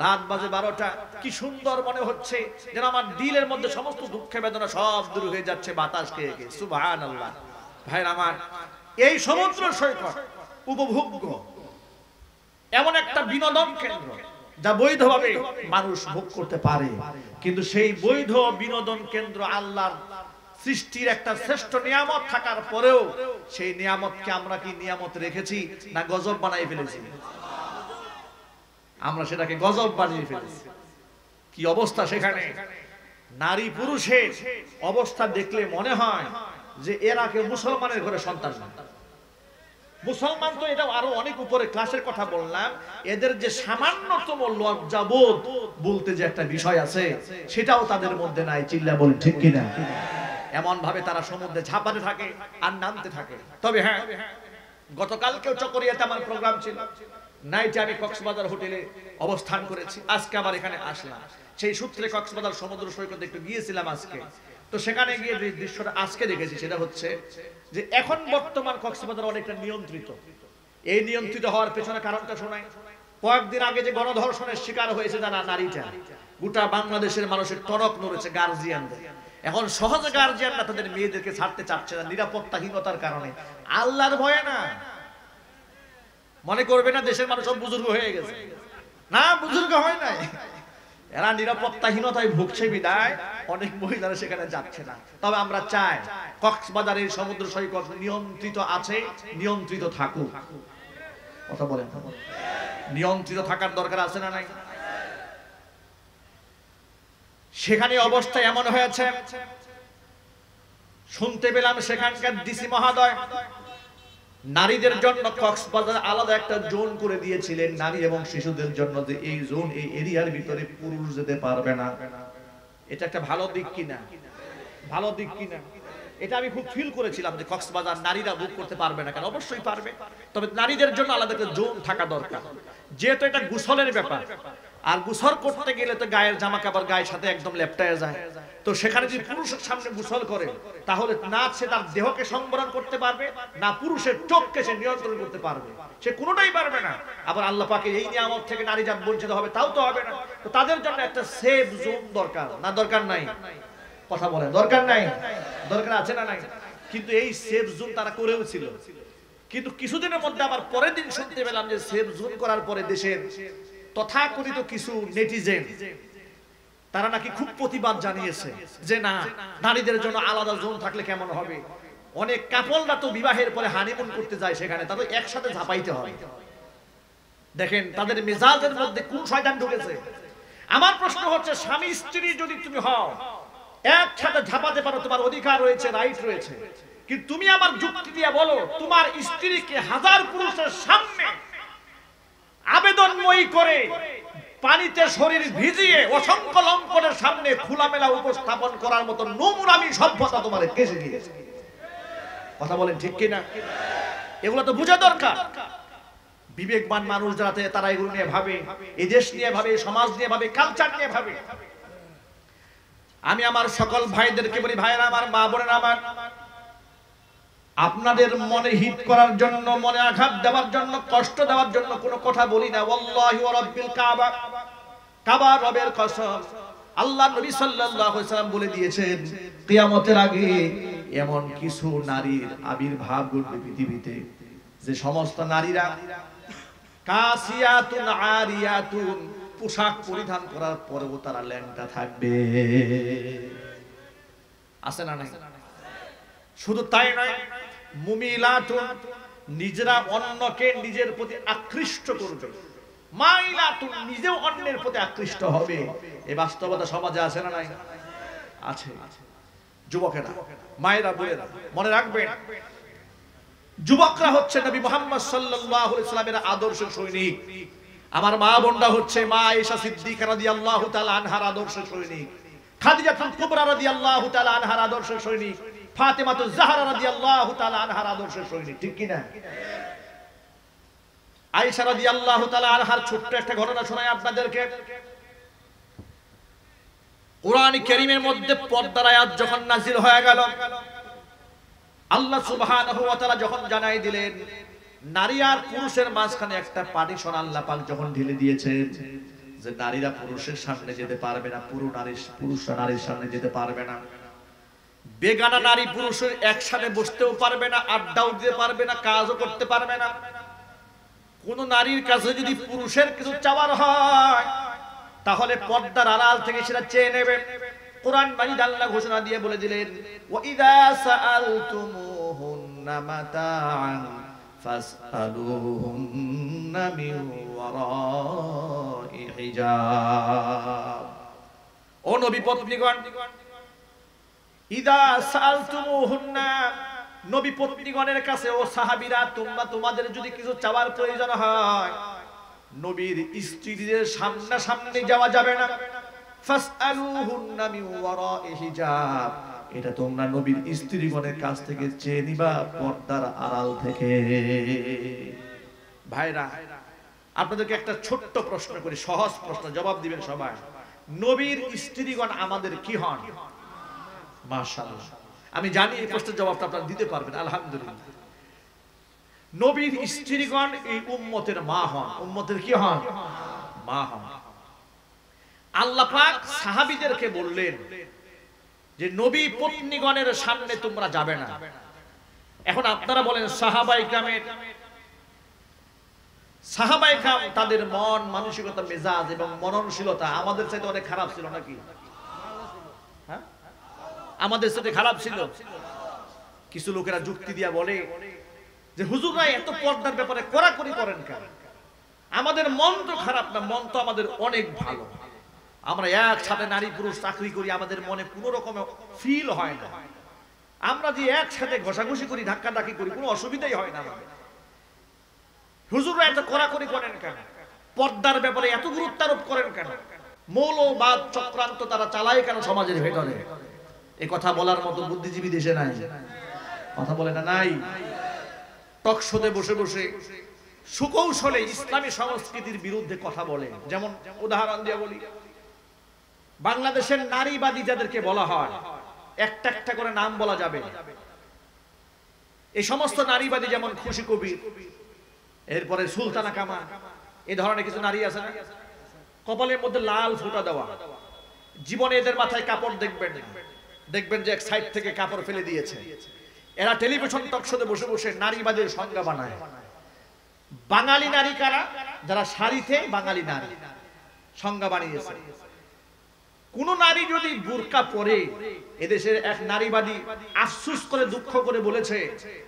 রাত বাজে 12টা, কি সুন্দর মনে হচ্ছে যেন আমার দিলের মধ্যে সমস্ত দুঃখ বেদনা সব দূর হয়ে যাচ্ছে বাতাস খেয়ে খেয়ে। সুবহানাল্লাহ। ভাইরা আমার, এই সমুদ্র সৈকত উপভোগ্য এমন একটা বিনোদন কেন্দ্র যা বৈধভাবে মানুষ ভোগ করতে পারে, কিন্তু সেই বৈধ বিনোদন কেন্দ্র আল্লাহর সৃষ্টির একটা শ্রেষ্ঠ নিয়ামত থাকার পরেও সেই নিয়ামতকে আমরা কি নিয়ামত রেখেছি না গজব বানিয়ে ফেলেছি? আমরা সেটাকে গজব বানিয়ে ফেলেছি। কি অবস্থা সেখানে! নারী পুরুষের অবস্থা দেখলে মনে হয় যে এরা কেউ মুসলমানের ঘরে সন্তান না। মুসলমান তো এটা আরো অনেক উপরে ক্লাসের কথা বললাম, এদের যে সামান্যতম লজ্জাবোধ বলতে যে একটা বিষয় আছে, সেটাও তাদের মধ্যে নাই। চিল্লা বলেন ঠিক কিনা? এমন ভাবে তারা সমুদ্রে ঝাঁপাতে থাকে আর নামতে থাকে। তবে হ্যাঁ, গতকালকেও চকরিয়াতে আমার প্রোগ্রাম ছিল, নাইটে আমি কক্সবাজার হোটেলে অবস্থান করেছি, আজকে আবার এখানে আসলাম। সেই সূত্রে কক্সবাজার সমুদ্র সৈকতে একটু গিয়েছিলাম আজকে। তো সেখানে গিয়ে যে দৃশ্যটা আজকে দেখেছি সেটা হচ্ছে যে এখন বর্তমান কক্সবাজার অনেকটা নিয়ন্ত্রিত। এই নিয়ন্ত্রিত হওয়ার পেছনে কারণটা শোনাই। কয়েকদিন আগে যে গণধর্ষণের শিকার হয়েছে যারা নারীটা, গোটা বাংলাদেশের মানুষের টনক নড়েছে গার্জিয়ানদের। এখন সহজে গার্জিয়ানরা তাদের মেয়েদেরকে ছাড়তে চাচ্ছে না নিরাপত্তাহীনতার কারণে। আল্লাহর ভয়ে না, মনে করবে না দেশের মানুষ সব বুজুর্গ হয়ে গেছে, না, বুজুর্গ হয় নাই, এরা নিরাপত্তাহীনতায় ভুগছে বিদায় অনেক মহিলারা সেখানে যাচ্ছে না। তবে আমরা চাই কক্সবাজারের সমুদ্র সৈকত নিয়ন্ত্রিত আছে, নিয়ন্ত্রিত থাকুক। কথা বলেন, নিয়ন্ত্রিত থাকার দরকার আছে না নাই? সেখানে অবস্থা এমন হয়েছে, শুনতে পেলাম সেখানকার ডিসি মহোদয় নারীদের জন্য কক্সবাজার আলাদা একটা জোন করে দিয়েছিলেন, নারী এবং শিশুদের জন্য, যে এই জোন, এই এরিয়ার ভিতরে পুরুষ যেতে পারবে না। এটা একটা ভালো দিক কিনা? ভালো দিক কিনা? এটা আমি খুব ফিল করেছিলাম যে কক্সবাজার নারীরা বুক করতে পারবে না কেন? অবশ্যই পারবে, তবে নারীদের জন্য আলাদা একটা জোন থাকা দরকার। যেহেতু এটা গোসলের ব্যাপার, আর গোসল করতে গেলে তো গায়ের জামা কাপড় গায়ের সাথে একদম লেপটায় যায়। তো সেখানে যদি পুরুষের সামনে গোসল করে, তাহলে না সে তার দেহকে সংবরণ করতে পারবে, না পুরুষের চোখকে সে নিয়ন্ত্রণ করতে পারবে, সে কোনোটাই পারবে না। আবার আল্লাহ পাকের এই নিয়ামত থেকে নারী জাত বঞ্চিত হবে, তাও তো হবে না। তো তাদের জন্য একটা সেফ জোন দরকার, না দরকার নাই? কথা বলে দরকার নাই? দরকার আছে না নাই? কিন্তু এই সেফ জোন তারা করেও ছিল, কিন্তু কিছুদিনের মধ্যে আবার পরের দিন শুনতে পেলাম যে সেফ জোন করার পরে দেশের তথাকথিত কিছু নেটিজেন তারা নাকি খুব প্রতিবাদ জানিয়েছে যে না, নারীদের জন্য আলাদা জোন থাকলে কেমন হবে। অনেক কাপলরা তো বিবাহের পরে হানিমুন করতে যায় সেখানে, তাদের একসাথে ঝাঁপাইতে হয়। দেখেন তাদের মেজাজের মধ্যে কোন শয়তান ঢুকেছে। আমার প্রশ্ন হচ্ছে, স্বামী স্ত্রী যদি তুমি হও, একসাথে ঝাঁপাতে পারো, তোমার অধিকার রয়েছে, রাইট রয়েছে, কিন্তু তুমি আমার যুক্তি দিয়ে বলো তোমার স্ত্রীকে হাজার পুরুষের সামনে আবেদনময়ী করে পানিতে শরীর ভিজিয়ে অসংখ্য লঙ্ঘনের সামনে খোলামেলা উপস্থাপন করার মতো নোংরামি সভ্যতা তোমার কে শিখিয়েছে? কথা বলেন ঠিক কিনা? এগুলো তো বোঝা দরকার। বিবেকবান মানুষ যারা তারা এগুলো নিয়ে ভাবে, এই দেশ নিয়ে ভাবে, সমাজ নিয়ে ভাবে, কালচার নিয়ে ভাবে। আমি আমার সকল ভাইদেরকে বলি, ভাইরা আমার, মা বোনেরা আমার, আপনাদের মনে হিট করার জন্য, মনে আঘাত দেওয়ার জন্য, কষ্ট দেওয়ার জন্য কোনো কথা বলি না। ওয়াল্লাহি ওয়া রাব্বিল কাবা, কাবা রবের কসম, আল্লাহ নবী সাল্লাল্লাহু আলাইহি সাল্লাম বলে দিয়েছেন কিয়ামতের আগে এমন কিছু নারীর আবির্ভাব ঘটবে পৃথিবীতে, যে সমস্ত নারীরা কাসিয়াতুন আরিয়াতুন, পোশাক পরিধান করার পরেও তারা ল্যাংটা থাকবে। আছে না নাই? শুধু তাই নয়, মুমিলাতুন, নিজেরা অন্যকে নিজের প্রতি আকৃষ্ট করবে, মাইলাতুন, নিজেও অন্যের প্রতি আকৃষ্ট হবে। এই বাস্তবতা সমাজে আছে না নাই? আছে। যুবকেরা, মায়েরা, বোনেরা, মনে রাখবেন, যুবকরা হচ্ছে নবী মুহাম্মদ সাল্লাল্লাহু আলাইহি সাল্লামের আদর্শ সৈনিক। আমার মা বোনরা হচ্ছে মা আয়েশা সিদ্দিকা রাদিয়াল্লাহু তাআলা আনহার আদর্শ সৈনিক, খাদিজাতুল কুবরা রাদিয়াল্লাহু তাআলা আনহার আদর্শ সৈনিক, ফাতেমাতুজ জাহরা রাদিয়াল্লাহু তাআলা আনহার আদর্শ সৈনিক। ঠিক কি না? আয়েশা রাদিয়াল্লাহু তাআলা আনহার ছোট্ট একটা ঘটনা শোনাই আপনাদেরকে। কোরআন কারীমের মধ্যে পর্দার আয়াত যখন নাযিল হয়ে গেল, আল্লাহ সুবহানাহু ওয়া তাআলা যখন জানাই দিলেন, নারী আর পুরুষের মাঝখানে একটা পার্টিশন আল্লাহ পাক যখন ঢেলে দিয়েছেন, যে নারীরা পুরুষের সামনে যেতে পারবে না, পুরুষরা নারীর সামনে যেতে পারবে না, বেগানা নারী পুরুষের একসাথে বসতেও পারবে না, আড্ডাও দিতে পারবে না, কাজও করতে পারবে না। কোন নারীর কাছে যদি পুরুষের কিছু চাওয়ার হয়, তাহলে পর্দার আড়াল থেকে সেটা চেয়ে নেবে। কোরআন মাজিদ আল্লাহ ঘোষণা দিয়ে বলে দিলেন, ওয়া ইযা সাআলতুমুহুন্না মাতাআন ফাসআলুহুন্না মিন ওয়ারাই হিজাব। ও নবী পত্নীগণ, ইযা সাআলতুমুহুন্না, নবী পত্নীগণের কাছে, ও সাহাবীরা, তোমরা তোমাদের যদি কিছু চাওয়ার প্রয়োজন হয়, নবীর স্ত্রীদের সামনাসামনি যাওয়া যাবে না। ফাসআলুহুন্না মিন ওয়ারাই হিজাব, এটা তোমরা নবীর স্ত্রীগণের কাছ থেকে চেয়ে নিবা, পর্দার আড়াল থেকে। ভাইরা, আপনাদেরকে একটা ছোট্ট প্রশ্ন করি, সহজ প্রশ্ন, জবাব দিবেন সবাই। নবীর স্ত্রীগণ আমাদের কি হন? মাশাআল্লাহ। আমি জানি এই প্রশ্নের জবাবটা আপনারা দিতে পারবেন, আলহামদুলিল্লাহ। নবীর স্ত্রীগণ এই উম্মতের মা হন। উম্মতের কি হন? মা হন। আল্লাহ পাক সাহাবীদেরকে বললেন যে নবী পত্নীগণের সামনে তোমরা যাবে না। এখন আপনারা বলেন, সাহাবায়ে কেরাম তাদের মন মানসিকতা, মেজাজ এবং মননশীলতা আমাদের চাইতে অনেক খারাপ ছিল নাকি? হ্যাঁ, আমাদের সাথে খারাপ ছিল। কিছু লোকেরা যুক্তি দিয়া বলে যে হুজুররা এত পর্দার ব্যাপারে কড়াকড়ি করেন কেন? আমাদের মন তো খারাপ না, মন তো আমাদের অনেক ভালো। আমরা একসাথে নারী পুরুষ চাকরি করি, আমাদের মনে কোনো রকম ফিল হয় না। আমরা যে একসাথে ঘষাঘষি করি, ধাক্কাধাক্কি করি, কোনো অসুবিধাই হয় না আমাদের। হুজুররা এত কড়াকড়ি করেন কেন? পর্দার ব্যাপারে এত গুরুত্ব আরোপ করেন কেন? মৌলবাদ চক্রান্ত তারা চালায় কেন সমাজের ভেতরে? এই কথা বলার মতো বুদ্ধিজীবী দেশে নাই। কথা বলে না, নাই। টকশোতে বসে বসে সুকৌশলে ইসলামী সংস্কৃতির বিরুদ্ধে কথা বলে। যেমন উদাহরণ দিয়ে বলি, বাংলাদেশের নারীবাদী যাদেরকে বলা হয়, একটা একটা করে নাম বলা যাবে। এই সমস্ত নারীবাদী যেমন খুশি কবির, এরপরে সুলতানা কামাল, এই ধরনের কিছু নারী আছে না, কপালের মধ্যে লাল ফোঁটা দেওয়া, জীবনে এদের মাথায় কাপড় দেখবেন যে এক সাইড থেকে কাপড় ফেলে দিয়েছে। এরা টেলিভিশন টকশোতে বসে বসে নারীবাদের সংজ্ঞা বানায়। বাঙালি নারী কারা? যারা শাড়িতে বাঙালি নারী সংজ্ঞা বানিয়েছে। কোন নারী যদি বুরকা পরে, এদেশের এক নারীবাদী আফসোস করে দুঃখ করে বলেছে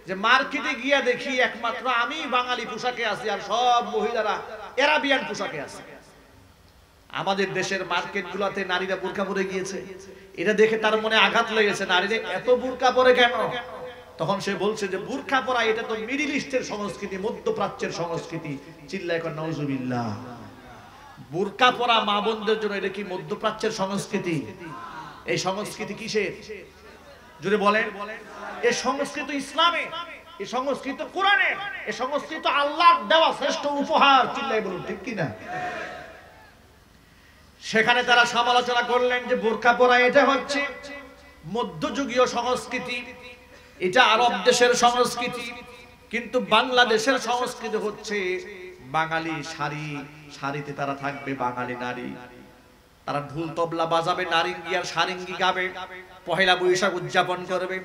যে মার্কেটে গিয়া দেখি একমাত্র আমি বাঙালি পোশাকে আছি, আর সব মহিলারা আরাবিয়ান পোশাকে আছে। আমাদের দেশের মার্কেট গুলাতে নারীরা বুরকা পরে গিয়েছে, এটা দেখে তার মনে আঘাত লেগেছে, নারীরা এত বুরকা পরে কেন? তখন সে বলছে যে বুরকা পরা এটা তো মিডল ইস্টের সংস্কৃতি, মধ্যপ্রাচ্যের সংস্কৃতি। চিল্লায় কর নাউজুবিল্লাহ। বুরকা পরা মা বোনদের জন্য এটা কি মধ্যপ্রাচ্যের সংস্কৃতি? এই সংস্কৃতি কিসের? জোরে বলেন। এই সংস্কৃতি ইসলামে, এই সংস্কৃতি কোরআনে, এই সংস্কৃতি আল্লাহর দেওয়া শ্রেষ্ঠ উপহার। চিল্লায় বলুন ঠিক কিনা? সেখানে তারা সমালোচনা করলেন যে বোরকা পরা এটা হচ্ছে মধ্যযুগীয় সংস্কৃতি, এটা আরব দেশের সংস্কৃতি, কিন্তু বাংলাদেশের সংস্কৃতি হচ্ছে বাঙালি শাড়ি, শাড়িতে তারা থাকবে বাঙালি নারী, তারা ঢোল তবলা বাজাবে, নারিঙ্গি আর সারিঙ্গি গাবে, পহেলা বৈশাখ উদযাপন করবে,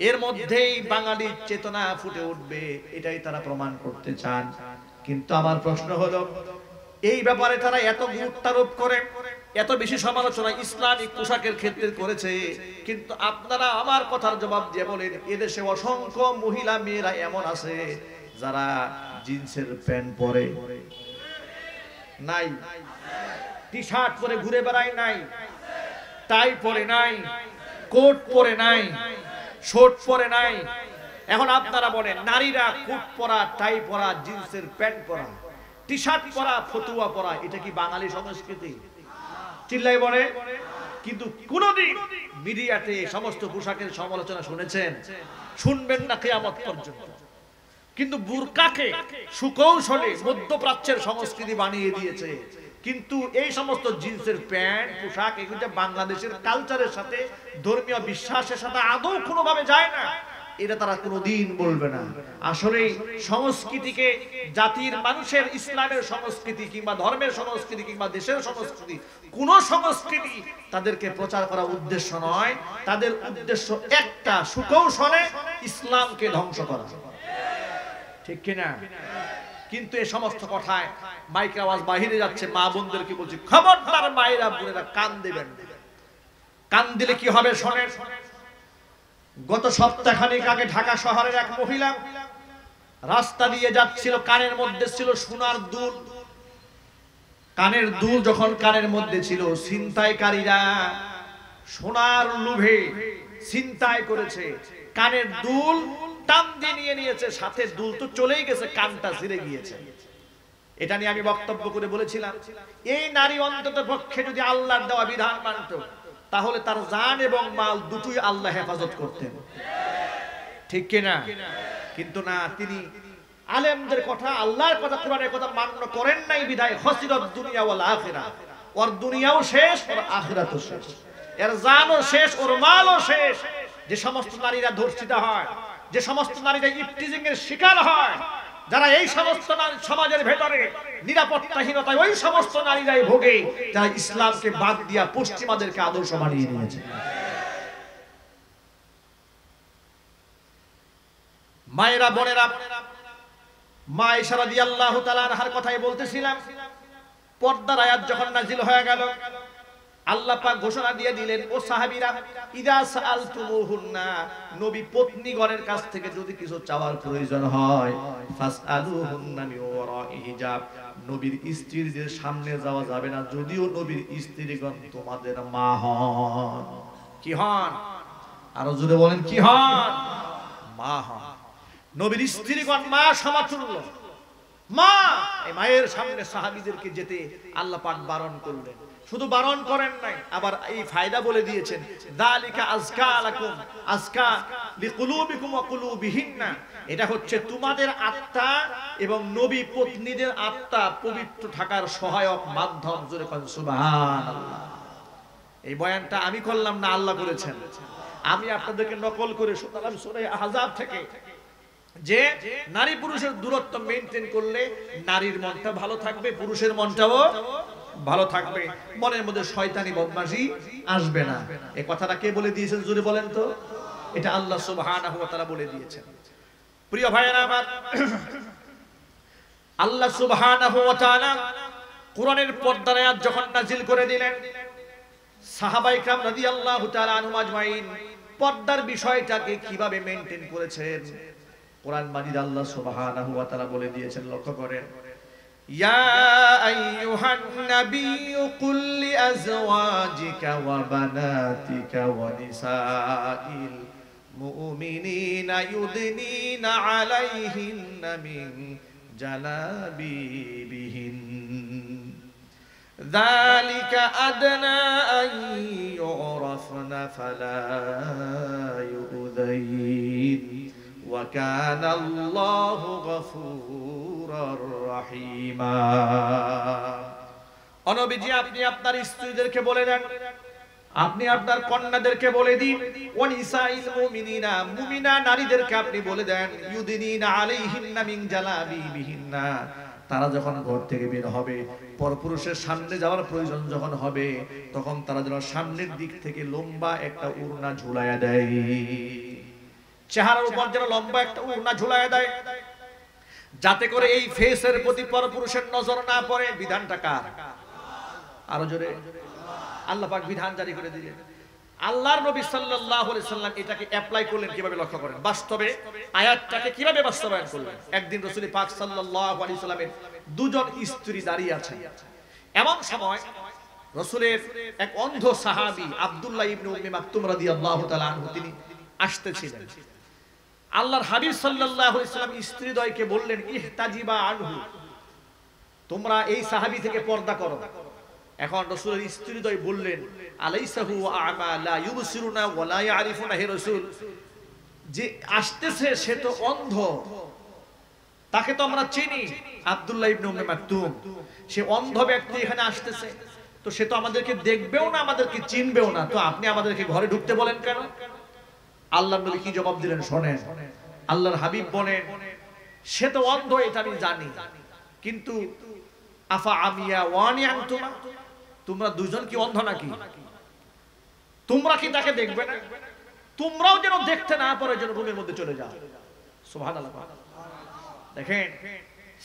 এর মধ্যেই বাঙালির চেতনা ফুটে উঠবে, এটাই তারা প্রমাণ করতে চান। কিন্তু আমার প্রশ্ন হলো, এই ব্যাপারে তারা এত গুরুত্ব আরোপ করে, এত বেশি সমালোচনা ইসলামিক পোশাকের ক্ষেত্রে করেছে, কিন্তু আপনারা আমার কথার জবাব দিয়ে বলেন, এদেশে অসংখ্য মহিলা মেয়েরা এমন আছে যারা জিন্সের প্যান্ট পরে নাই, টি শার্ট পরে ঘুরে বেড়ায় নাই, টাই পরে নাই, কোট পরে নাই, শর্ট পরে নাই। এখন আপনারা বলেন, নারীরা কোট পরা, টাই পরা, জিন্সের প্যান্ট পরা, টি শার্ট পরা, ফতুয়া পরা, এটা কি বাঙালি সংস্কৃতি? চিল্লাই বলে। কিন্তু কোনদিন মিডিয়াতে সমস্ত পোশাকের সমালোচনা শুনেছেন? শুনবেন না কিয়ামত পর্যন্ত। কিন্তু বুরকাকে সুকৌশলে মধ্যপ্রাচ্যের সংস্কৃতি বানিয়ে দিয়েছে। কিন্তু এই সমস্ত জিন্সের প্যান্ট পোশাক এগুলো বাংলাদেশের কালচারের সাথে, ধর্মীয় বিশ্বাসের সাথে আদৌ কোনোভাবে যায় না, এটা তারা কোনোদিন বলবে না। আসলে সংস্কৃতিকে, জাতির মানুষের ইসলামের সংস্কৃতি কিংবা ধর্মের সংস্কৃতি কিংবা দেশের সংস্কৃতি, কোন সংস্কৃতি তাদেরকে প্রচার করা উদ্দেশ্য নয়, তাদের উদ্দেশ্য একটা, সুকৌশলে ইসলামকে ধ্বংস করা, ঠিক কিনা? কিন্তু এই সমস্ত কথায় মাইকের আওয়াজ বাহিরে যাচ্ছে, মা বোনদেরকে বলছি, খবরদার মায়েরা বোনেরা কান দিবেন। কান দিলে কি হবে শোনেন। গত সপ্তাহখানেক আগে ঢাকা শহরের এক মহিলা রাস্তা দিয়ে যাচ্ছিল, কানের মধ্যে ছিল সোনার দুল। কানের দুল যখন কানের মধ্যে ছিল, ছিনতাইকারীরা সোনার লোভে ছিনতাই করেছে, কানের দুল টান দিয়ে নিয়ে নিয়েছে, সাথে দুল তো চলেই গেছে, কানটা ছিঁড়ে গিয়েছে। এটা নিয়ে আমি বক্তব্য করে বলেছিলাম, এই নারী অন্তত পক্ষে যদি আল্লাহর দেওয়া বিধান মানত, তাহলে তার জান এবং মাল দুটোই আল্লাহ হেফাজত করতেন, ঠিক কিনা? কিন্তু না, তিনি আলেমদের কথা, আল্লাহর কথা, কোরআনের কথা মান্য করেন নাই বিধায় খসিরাত দুনিয়া ওয়াল আখিরা, ওর দুনিয়াও শেষ, ওর আখিরাতও শেষ, এর জানও শেষ, ওর মালও শেষ। যে সমস্ত নারীরা ধর্ষিতা হয়, যে সমস্ত নারীরা ইফটিজিং এর শিকার হয়, যারা এই সমস্ত সমাজের ভেতরে নিরাপত্তাহীনতায় ওই সমস্ত নারীরাই ভোগে, যারা ইসলামকে বাদ দিয়া পশ্চিমাদেরকে আদর্শ বানিয়ে নিয়েছে। মায়েরা বোনেরা, মা আয়েশা রাদিয়াল্লাহু তাআলা আনহার কথাই বলতেছিলাম। পর্দার আয়াত যখন নাজিল হয়ে গেল, আল্লাহ পাক ঘোষণা দিয়ে দিলেন, ও সাহাবীরা, ইদা সাআলতুমুহুন্না, নবী পত্নীগণের কাছ থেকে যদি কিছু চাওয়ার প্রয়োজন হয়, ফাসআলুহুন্না মিন ওয়ারাই হিজাব, নবীর স্ত্রীদের সামনে যাওয়া যাবে না, যদিও নবীর স্ত্রীগণ তোমাদের মা হন। কি হন? আরো জোরে বলেন, কি হন? মা হন। নবীর স্ত্রীগণ মা সমতুল্য, মা। এই মায়ের সামনে সাহাবীদেরকে যেতে আল্লাহ পাক বারণ করলেন। শুধু বারণ করেন নাই, আবার এই ফায়দা বলে দিয়েছেন, যালিকা আযকা লাকুম, আযকা লিকুলুবিকুম ওয়া কুলুবিহিন্না, এটা হচ্ছে তোমাদের আত্মা এবং নবী পত্নীদের আত্মা পবিত্র থাকার সহায়ক মাধ্যম। জোরে বলেন সুবহানাল্লাহ। এই বয়ানটা আমি করলাম না, আল্লাহ করেছেন। আমি আপনাদেরকে নকল করে শোনালাম সূরা আহজাব থেকে, যে নারী পুরুষের দূরত্ব মেইনটেইন করলে নারীর মনটা ভালো থাকবে, পুরুষের মনটাও ভালো থাকবে, মনের মধ্যে শয়তানি বদমাশি আসবে না। এই কথাটা কে বলে দিয়েছেন জোরে বলেন তো? এটা আল্লাহ সুবহানাহু ওয়া তাআলা বলে দিয়েছেন। প্রিয় ভাইয়েরা আমার, আল্লাহ সুবহানাহু ওয়া তাআলা কোরআনের পর্দার আয়াত যখন নাজিল করে দিলেন, সাহাবায়ে কেরাম রাদিয়াল্লাহু তাআলা আনহুম আজমাইন পর্দার বিষয়টাকে কিভাবে মেইনটেইন করেছেন, কোরআন মাজিদ আল্লাহ সুবহানাহু ওয়া তাআলা বলে দিয়েছেন। লক্ষ্য করেন, ইয়া আইয়ুহান নাবিয়্যু কুল লিআজওয়াজিকা ওয়া বানাতিকা ওয়া নিসাইল মুমিনিনা ইউদনিনা আলাইহিন্না মিন জালাবিবিহিন যালিকা আদনা আন ইউরাফনা ফালা ইউযাইন ওয়া কানা আল্লাহু গফুরার রহিমা। নবীজি, আপনি আপনার স্ত্রীদেরকে বলে দেন, আপনি আপনার কন্যাদেরকে বলে দিন, ওয়ানিসাইল মুমিনিনা, মুমিনা নারীদেরকে আপনি বলে দেন, ইউদিনিনা আলাইহিন্না মিন জালাবিবিহিন্না, তারা যখন ঘর থেকে বের হবে, পরপুরুষের সামনে যাওয়ার প্রয়োজন যখন হবে, তখন তারা যেন সামনের দিক থেকে লম্বা একটা ওড়না ঝুলায়া দেয়, চেহারার উপর যেন লম্বা একটা ওড়না ঝুলায়া দেয়, যাতে করে এই ফেসের প্রতি পরপুরুষের নজর না পড়ে। বিধানটা কার? আরো জোরে। আল্লাহ পাক বিধান জারি করে দিলেন। আল্লাহর নবী সাল্লাল্লাহু আলাইহি সাল্লাম এটাকে অ্যাপ্লাই করলেন কিভাবে লক্ষ্য করেন, বাস্তবে আয়াতটাকে কিভাবে বাস্তবায়ন করলেন। একদিন রাসূল পাক সাল্লাল্লাহু আলাইহি সাল্লামের দুজন স্ত্রী দাঁড়িয়ে আছেন। এমন সময় রাসূলের এক অন্ধ সাহাবী আব্দুল্লাহ ইবনে উম্মে মাকতুম রাদিয়াল্লাহু তাআলা আনহু তিনি আসতেছিলেন। আল্লাহর হাবিব সাল্লাল্লাহু আলাইহি সাল্লাম স্ত্রীদ্বয়কে বললেন, ইহতাজিবা আনহু, তোমরা এই সাহাবী থেকে পর্দা করো। এখন রাসূলের স্ত্রীদ্বয় বললেন, আলাইসাহু আ'মা লা ইউবসিরুনা ওয়া লা ইয়ারিফুনা, হে রাসূল, যে আসতেছে সে তো অন্ধ, তাকে তো আমরা চিনি, আব্দুল্লাহ ইবনে উম্মে মাকতুম, সে অন্ধ ব্যক্তি এখানে আসতেছে, তো সে তো আমাদেরকে দেখবেও না, আমাদেরকে চিনবেও না, তো আপনি আমাদেরকে ঘরে ঢুকতে বলেন কেন? আল্লাহর নবী কি জবাব দিলেন শোনেন। আল্লাহর হাবিব বলেন, সে তো অন্ধ এটা আমি জানি, কিন্তু আফা আমিয়া ওয়ানি আনতুমা, তোমরা দুজন কি অন্ধ নাকি? তোমরা কি তাকে দেখবে না? তোমরাও যেন দেখতে না পারো, যেন রুমের মধ্যে চলে যাও। সুবহানাল্লাহ। দেখেন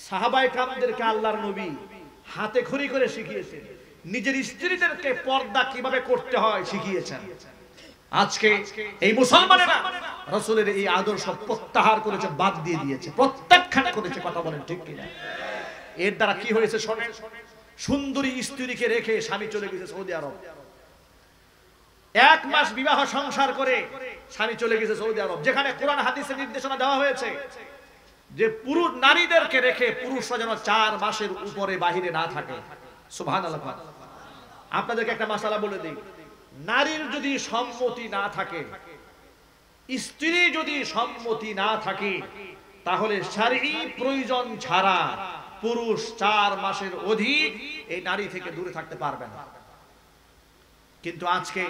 সাহাবায়ে কেরামদেরকে আল্লাহর নবী হাতে খড়ি করে শিখিয়েছেন, নিজের স্ত্রীদেরকে পর্দা কিভাবে করতে হয় শিখিয়েছেন। আজকে এই মুসলমানেরা রাসূলের এই আদর্শ প্রত্যাহার করেছে, বাদ দিয়ে দিয়েছে, প্রত্যাখ্যান করেছে। কথা বলেন ঠিক কিনা? এর দ্বারা কি হয়েছে শোনেন। সুন্দরী স্ত্রীকে রেখে স্বামী চলে গেছে সৌদি আরব, 1 মাস বিবাহ সংসার করে স্বামী চলে গেছে সৌদি আরব, যেখানে কোরআন হাদিসের নির্দেশনা দেওয়া হয়েছে যে পুরুষ নারীদেরকে রেখে পুরুষরা যেন 4 মাসের উপরে বাহিরে না থাকে। সুবহানাল্লাহ। আপনাদেরকে একটা মাসালা বলে দিই, নারীর যদি সম্মতি না থাকে, স্ত্রী যদি সম্মতি না থাকে, তাহলে শারঈ প্রয়োজন ছাড়া পুরুষ 4 মাসের অধিক এই নারী থেকে দূরে থাকতে পারবে না। কিন্তু আজকে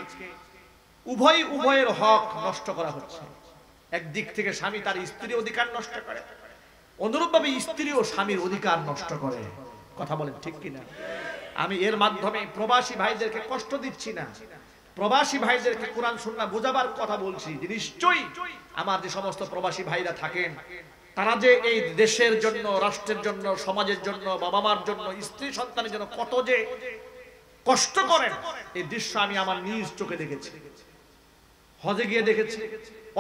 উভয়ের হক নষ্ট করা হচ্ছে। একদিক থেকে স্বামী তার স্ত্রীর অধিকার নষ্ট করে, অনুরূপভাবে স্ত্রীও স্বামীর অধিকার নষ্ট করে। কথা বলেন ঠিক কিনা? আমি এর মাধ্যমে প্রবাসী ভাইদেরকে কষ্ট দিচ্ছি না, প্রবাসী ভাইদেরকে কোরআন সুন্নাহ বোঝাবার কথা বলছি যে নিশ্চয়ই আমার যে সমস্ত প্রবাসী ভাইরা থাকেন, তারা যে এই দেশের জন্য, রাষ্ট্রের জন্য, সমাজের জন্য, বাবা মার জন্য, স্ত্রী সন্তানের জন্য কত যে কষ্ট করেন, এই দৃশ্য আমি আমার নিজ চোখে দেখেছি, হজে গিয়ে দেখেছি,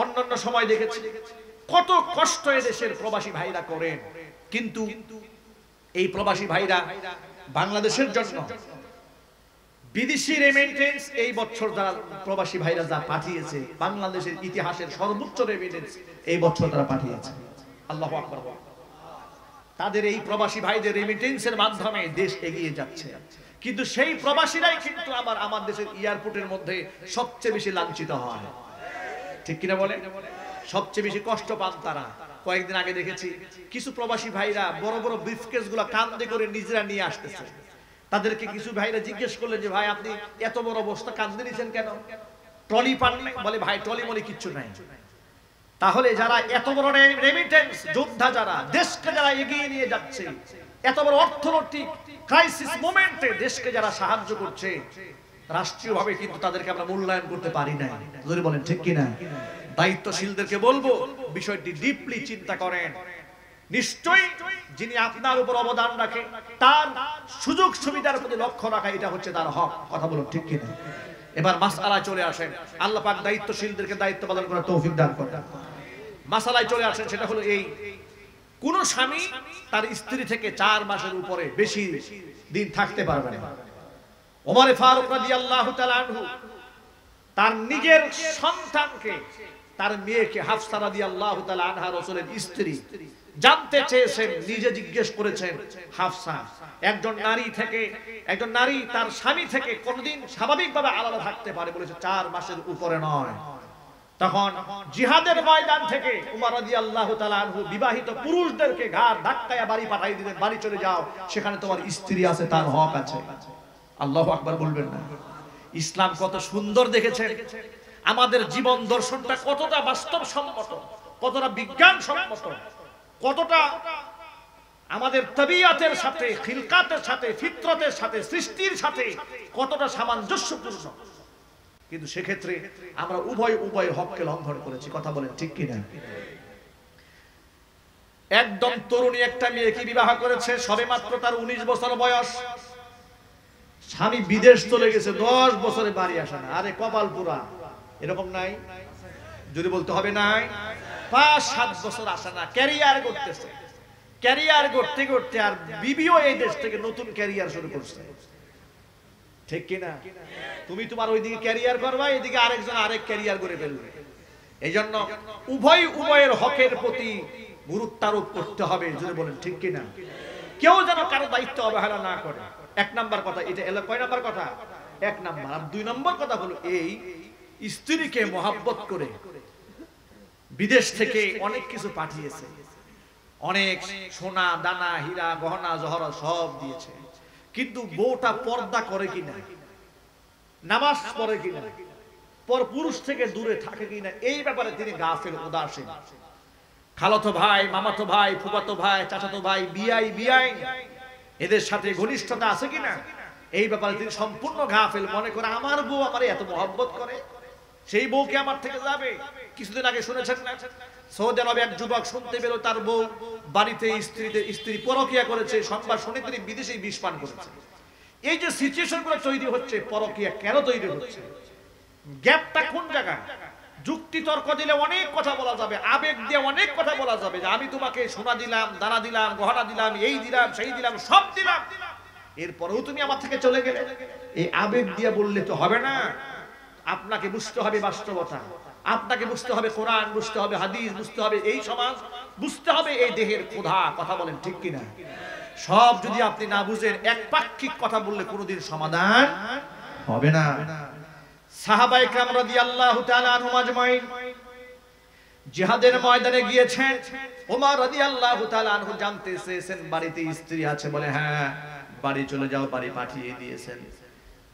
অন্যান্য সময় দেখেছি, কত কষ্ট এই দেশের প্রবাসী ভাইরা করেন। কিন্তু এই প্রবাসী ভাইরা বাংলাদেশের জন্য বিদেশি রেমিটেন্স এই বছর যারা প্রবাসী ভাইরা যা পাঠিয়েছে, বাংলাদেশের ইতিহাসের সর্বোচ্চ রেমিটেন্স এই বছর তারা পাঠিয়েছে। আল্লাহু আকবার। তাদের এই প্রবাসী ভাইদের রেমিটেন্সের মাধ্যমে দেশ এগিয়ে যাচ্ছে, কিন্তু সেই প্রবাসীরাই কিন্তু আমার দেশের এয়ারপোর্টের মধ্যে সবচেয়ে বেশি লাঞ্ছিত হয়। ঠিক কিনা বলে? সবচেয়ে বেশি কষ্ট পান তারা। কয়েকদিন আগে দেখেছি কিছু প্রবাসী ভাইরা বড় বড় ব্রিফকেসগুলো কাঁধে করে নিজেরা নিয়ে আসতেছে। তাদেরকে কিছু ভাইরা জিজ্ঞেস করলেন যে ভাই আপনি এত বড় বস্তা কাঁধে নিয়েছেন কেন, ট্রলি পান নাই? বলে ভাই ট্রলি মলি কিচ্ছু নাই। তাহলে যারা এত বড় রেমিটেন্স যোদ্ধা, যারা দেশকে যারা এগিয়ে নিয়ে যাচ্ছে, এত বড় অর্থনৈতিক ক্রাইসিস মোমেন্টে দেশকে যারা সাহায্য করছে, রাষ্ট্রীয়ভাবে কিন্তু তাদেরকে আমরা মূল্যায়ন করতে পারি না। যদি বলেন ঠিক কিনা? দায়িত্বশীলদেরকে বলবো বিষয়টি ডিপলি চিন্তা করেন। নিশ্চয়ই যিনি আপনার উপর অবদান রাখে তার সুযোগ সুবিধার প্রতি লক্ষ্য রাখা, এটা হচ্ছে তার হক। কথা বলুন ঠিক কিনা? এবার মাসআলায় চলে আসেন। আল্লাহ পাক দায়িত্বশীলদেরকে দায়িত্ব পালন করার তৌফিক দান করেন। মাসআলায় চলে আসেন, সেটা হলো এই, কোন স্বামী তার স্ত্রী থেকে 4 মাসের উপরে বেশি দিন থাকতে পারবে না। ওমর ফারুক রাদিয়াল্লাহু তাআলা আনহু তার নিজের সন্তানকে, তার মেয়েকে হাফসা রাদিয়াল্লাহু তাআলা আনহা রাসূলের স্ত্রী, জানতে চেয়েছেন, নিজে জিজ্ঞেস করেছেন, হাফসা একজন নারী তার স্বামী থেকে কোনদিন স্বাভাবিকভাবে আলাদা থাকতে পারে? বলেছে 4 মাসের উপরে নয়। তখন জিহাদের ময়দান থেকে উমর রাদিয়াল্লাহু তাআলা আনহু বিবাহিত পুরুষদেরকে ঘাড় ধাক্কায়া বাড়ি পাঠিয়ে দিলেন, বাড়ি চলে যাও, সেখানে তোমার স্ত্রী আছে, তার হক আছে। আল্লাহু আকবার বলবেন না? ইসলাম কত সুন্দর দেখেছেন, আমাদের জীবন দর্শনটা কতটা বাস্তবসম্মত, কতটা বিজ্ঞানসম্মত, কতটা আমাদের তবিয়তের সাথে, খিলকাতের সাথে, ফিতরতের সাথে, সৃষ্টির সাথে কতটা সামঞ্জস্যপূর্ণ। কিন্তু সেক্ষেত্রে আমরা উভয় হককে লঙ্ঘন করেছি। কথা বলেন ঠিক কিনা? একদম তরুণী একটা মেয়েকে বিবাহ করেছে, সবেমাত্র তার 19 বছর বয়স, স্বামী বিদেশ চলে গেছে, 10 বছরে বাড়ি আসে না। আরে কপাল পুরা, এরকম নাই? যদি বলতে হবে নাই, 5-7 বছর আসে না, ক্যারিয়ার করতেছে, ক্যারিয়ার করতে করতে আর বিবিও এই দেশ থেকে নতুন ক্যারিয়ার শুরু করছে। ঠিক কিনা? তুমি তোমার ওইদিকে ক্যারিয়ার করবা, এদিকে আরেকজন আরেক ক্যারিয়ার করে ফেলবে। এই জন্য উভয়ের হকের প্রতি গুরুত্ব আরোপ করতে হবে। যদি বলেন ঠিক কিনা? কেউ যেন কারো দায়িত্ব অবহেলা না করে। 1 নাম্বার কথা এটা। এলো কয় নাম্বার কথা? 1 নাম্বার। আর 2 নম্বর কথা হলো এই, স্ত্রীকে মহব্বত করে বিদেশ থেকে অনেক কিছু পাঠিয়েছে, অনেক সোনা দানা হীরা গহনা জহরত সব দিয়েছে, কিন্তু বউটা পর্দা করে কিনা, নামাজ পড়ে কিনা, পর পুরুষ থেকে দূরে থাকে কিনা, এই ব্যাপারে তিনি গাফিল, উদাসীন। খালাতো ভাই, মামাতো ভাই, ফুফাতো ভাই, চাচাতো ভাই, বিয়াই এদের সাথে ঘনিষ্ঠতা আছে কিনা, এই ব্যাপারে তিনি সম্পূর্ণ গাফিল। মনে করে আমার বউ আমারে এত মহব্বত করে, সেই বউকে আমার থেকে যাবে। কিছুদিন আগে শুনেছেন না, সৌদি আরবে এক যুবক শুনতে পেল তার বউ বাড়িতে স্ত্রী পরকিয়া করেছে, সংবাদ শুনে তিনি বিদেশে বিষ পান করেছে। এই যে সিচুয়েশন গুলো তৈরি হচ্ছে, পরকিয়া কেন তৈরি হচ্ছে, গ্যাপটা কোন জায়গায়? যুক্তি তর্ক দিলে অনেক কথা বলা যাবে, আবেগ দিয়ে অনেক কথা বলা যাবে, যে আমি তোমাকে সোনা দিলাম, দানা দিলাম, গহনা দিলাম, এই দিলাম, সেই দিলাম, সব দিলাম, এরপরেও তুমি আমার থেকে চলে গেলে। এই আবেগ দিয়ে বললে তো হবে না। আপনাকে বুঝতে হবে বাস্তবতা, আপনাকে বুঝতে হবে কোরআন, বুঝতে হবে হাদিস, বুঝতে হবে এই সমাজ, বুঝতে হবে এই দেহের ক্ষুধা। কথা বলেন ঠিক কিনা? সব যদি আপনি না বুঝেন, একপাক্ষিক কথা বললে কোনোদিন সমাধান হবে না। সাহাবায়ে কেরাম রাদিয়াল্লাহু তাআলা আনহুম আজমাইন জিহাদের ময়দানে গিয়েছেন। ওমর রাদিয়াল্লাহু তাআলা আনহু জানতে চেয়েছেন বাড়িতে স্ত্রী আছে, বলে হ্যাঁ, বাড়ি চলে যাও, বাড়ি পাঠিয়ে দিয়েছেন।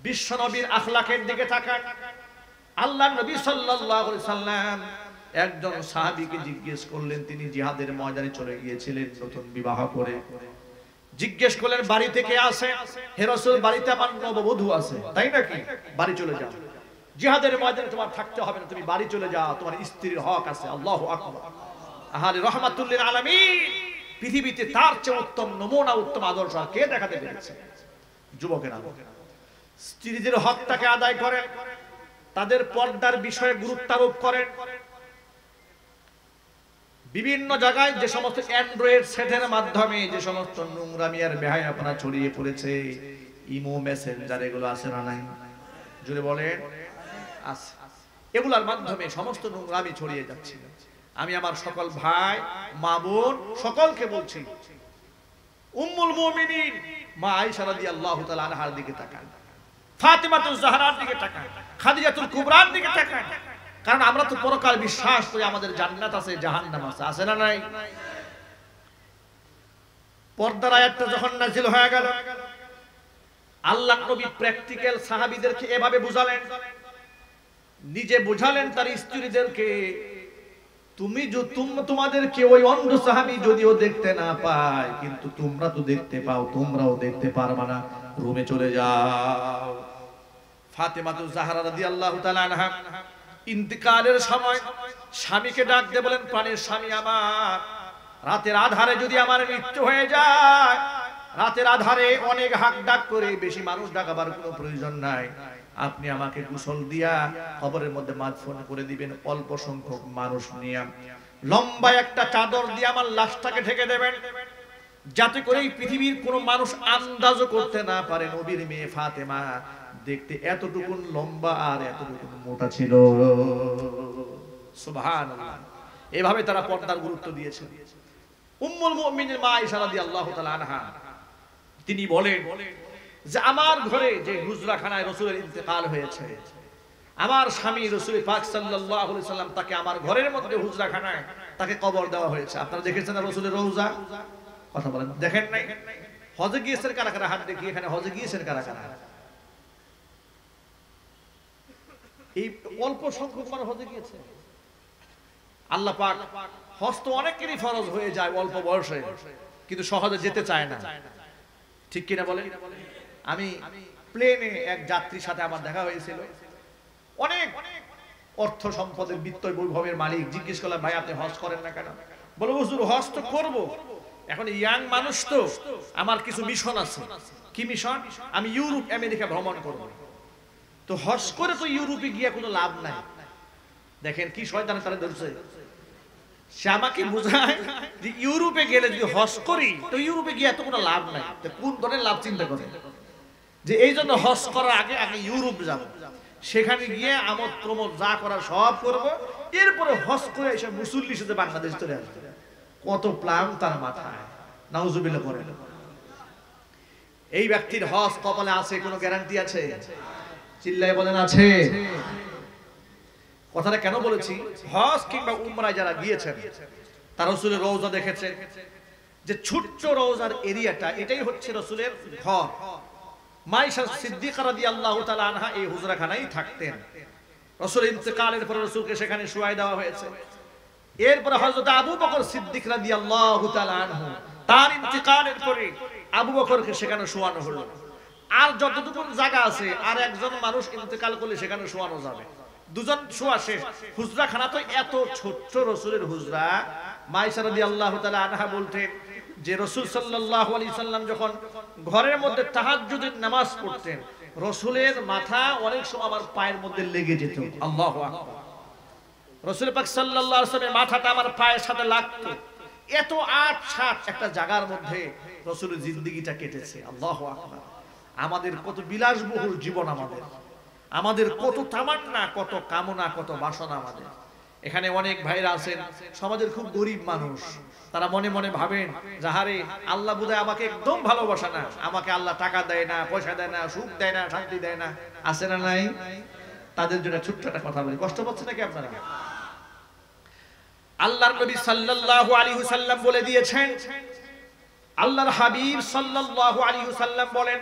বিশ্ব নবীর আখলাকের দিকে তাকান। আল্লাহর নবী সাল্লাল্লাহু আলাইহি সাল্লাম একজন সাহাবীকে জিজ্ঞেস করলেন, তিনি জিহাদের ময়দানে চলে গিয়েছিলেন নতুন বিবাহ করে। জিজ্ঞেস করলেন বাড়িতে কে আছে? হে রাসূল, বাড়িতে আমার নববধূ আছে। তাই নাকি? বাড়ি চলে যাও, জিহাদের ময়দানে তোমার থাকতে হবে না, তুমি বাড়ি চলে যাও, তোমার স্ত্রীর হক আছে। আল্লাহু আকবার। আহারে রাহমাতুল লিল আলামিন, পৃথিবীতে তার চেয়ে উত্তম নমুনা, উত্তম আদর্শ আর কে দেখাতে পেরেছে? যুবকেরা স্ত্রীদের হকটাকে আদায় করেন, তাদের পর্দার বিষয়ে গুরুত্ব আরোপ করেন। বিভিন্ন জায়গায় যে সমস্ত অ্যান্ড্রয়েড সেটের মাধ্যমে যে সমস্ত নোংরামি আর বেহায়াপনা ছড়িয়ে পড়েছে, ইমো, মেসেঞ্জার, এগুলো আছে না নাই? জুড়ে বলেন আছে। এগুলোর মাধ্যমে সমস্ত নোংরামি ছড়িয়ে যাচ্ছে। আমি আমার সকল ভাই, মা, বোন সকলকে বলছি, উম্মুল মুমিনিন মা আয়েশা রাদিয়াল্লাহু তাআলা আনহার দিকে তাকান, ফাতিমাতুজ জাহরার দিকে তাকান, খাদিজাতুল কুবরার দিকে তাকান। কারণ আমরা তো পরকাল বিশ্বাস করি, আমাদের জান্নাত আছে, জাহান্নাম আছে, আছে না নাই? পর্দার আয়াতটা যখন নাযিল হয়ে গেল, আল্লাহর নবী প্র্যাকটিক্যাল সাহাবীদেরকে এভাবে বুঝালেন, নিজে বুঝালেন তার স্ত্রীদেরকে, তোমাদেরকে ওই অন্ধ সাহাবী যদিও দেখতে না পায়, কিন্তু তোমরা তো দেখতে পাও, তোমরাও দেখতে পারবা না, রুমে চলে যাও। ফাতেমাতুজ জাহরা রাদিয়াল্লাহু তাআলা আনহা ইন্তিকালের সময় স্বামীকে ডাক দিয়ে বলেন, প্রাণের স্বামী আমার, রাতের আধারে যদি আমার মৃত্যু হয়ে যায়, রাতের আধারে অনেক হাক ডাক করে, বেশি মানুষ ডাকাবার কোনো প্রয়োজন নাই, আপনি আমাকে গোসল দিয়া কবরের মধ্যে মাদফন করে দিবেন, অল্প সংখ্যক মানুষ নিয়ে লম্বা একটা চাদর দিয়ে আমার লাশটাকে ঢেকে দেবেন, যাতে করে এই পৃথিবীর কোনো মানুষ আন্দাজও করতে না পারে নবীর মেয়ে ফাতেমা দেখতে এতটুকু লম্বা আর এতটুকু মোটা ছিল। সুবহানাল্লাহ। এভাবে তারা পর্দার গুরুত্ব দিয়েছে। উম্মুল মুমিনিন মা আয়েশা রাদিয়াল্লাহু তাআলা আনহা তিনি বলেন যে আমার ঘরে যে হুজরাখানায় রাসূলের ইন্তেকাল হয়েছে, আমার স্বামী রাসূল পাক সাল্লাল্লাহু আলাইহি সাল্লাম তাকে আমার ঘরের মধ্যে হুজরাখানায় তাকে কবর দেওয়া হয়েছে। আপনারা দেখেছেন না রাসূলের রওজা? কথা বলেন, দেখেন নাই? হজে গিয়েছেন কারা কারা? হাত দেখি, এখানে হজে গিয়েছেন কারা কারা? এই অল্প সংখ্যক মানুষ হজে গিয়েছে। আল্লাহ পাক হজ তো অনেকেরই ফরজ হয়ে যায় অল্প বয়সে, কিন্তু সহজে যেতে চায় না, ঠিক কিনা বলে? আমি প্লেনে এক যাত্রীর সাথে আমার দেখা হয়েছিল, অনেক অর্থ সম্পদের বিত্ত বৈভবের মালিক। জিজ্ঞেস করলাম, ভাই আপনি হজ করেন না কেন? বলে, হুজুর হজ তো করব, এখন ইয়াং মানুষ তো, আমার কিছু মিশন আছে। কি মিশন? আমি ইউরোপ আমেরিকা ভ্রমণ করব। তো হজ করে তো ইউরোপে গিয়ে কোনো লাভ নাই। দেখেন কি শয়তানে তারা ধরছে। সে আমাকে বোঝায় যে ইউরোপে গেলে যদি হজ করি তো ইউরোপে গিয়ে এত কোনো লাভ নাই। কোন ধরনের লাভ চিন্তা করে যে এই জন্য হজ করার আগে আগে ইউরোপ যাব, সেখানে গিয়ে আমোদ প্রমোদ যা করা সব করব, এরপরে হজ করে এসে মুসল্লির সাথে বাংলাদেশ চলে আসবে। কত প্ল্যান তার মাথায়, নাউজুবিল্লাহ পড়ে। এই ব্যক্তির হজ কপালে আছে, কোনো গ্যারান্টি আছে? চিল্লায় বলেন আছে। কথাটা কেন বলেছি? হজ কিংবা উমরায় যারা গিয়েছেন তারা রাসূলের রওজা দেখেছে, যে ছোট্ট রওজার এরিয়াটা, এটাই হচ্ছে রাসূলের ঘর। মাইশা সিদ্দিকা রাদিয়াল্লাহু তাআলা আনহা এই হুজরাখানায় থাকতেন। রাসূল ইন্তেকালের পর রাসূলকে সেখানে শুয়াই দেওয়া হয়েছে। এরপর হযরত আবু বকর সিদ্দিক রাদিয়াল্লাহু তাআলা আনহু, তার ইন্তেকালের পরে আবু বকরকে সেখানে শোয়ানো হলো। আর যতটুকু জায়গা আছে আর একজন মানুষ ইন্তেকাল করলে সেখানে শোয়ানো যাবে, দুজন শোয়া শেষ। হুজরাখানা তো এত ছোট্ট রাসূলের হুজরা। মাইশা রাদিয়াল্লাহু তাআলা আনহা বলতেন যে রাসূল সাল্লাল্লাহু আলাইহি সাল্লাম যখন ঘরের মধ্যে তাহাজ্জুদের নামাজ পড়তেন, রাসূলের মাথা অনেক সময় আমার পায়ের মধ্যে লেগে যেত। আল্লাহু আকবার। রাসূল পাক সাল্লাল্লাহু আলাইহি ওয়াসাল্লামের মাথাটা আমার পায়ের সাথে লাগতো। এত ৮-৭ একটা জায়গার মধ্যে রাসূলের জিন্দেগিটা কেটেছে। আল্লাহু আকবার। আমাদের কত বিলাসবহুল জীবন, আমাদের কত তামান্না, কত কামনা, কত বাসনা আমাদের। এখানে অনেক ভাইরা আছেন সমাজের খুব গরিব মানুষ, তারা মনে মনে ভাবেন যাহারে আল্লাহ বোধহয় আমাকে একদম ভালোবাসে না, আমাকে আল্লাহ টাকা দেয় না, পয়সা দেয় না, সুখ দেয় না, শান্তি দেয় না। আছে না নাই? তাদের জন্য ছোট্ট একটা কথা বলি, কষ্ট পাচ্ছে নাকি আপনারা? আল্লাহর নবী সাল্লাল্লাহু আলাইহি ওয়াসাল্লাম বলে দিয়েছেন, আল্লাহর হাবিব সাল্লাল্লাহু আলাইহি ওয়াসাল্লাম বলেন,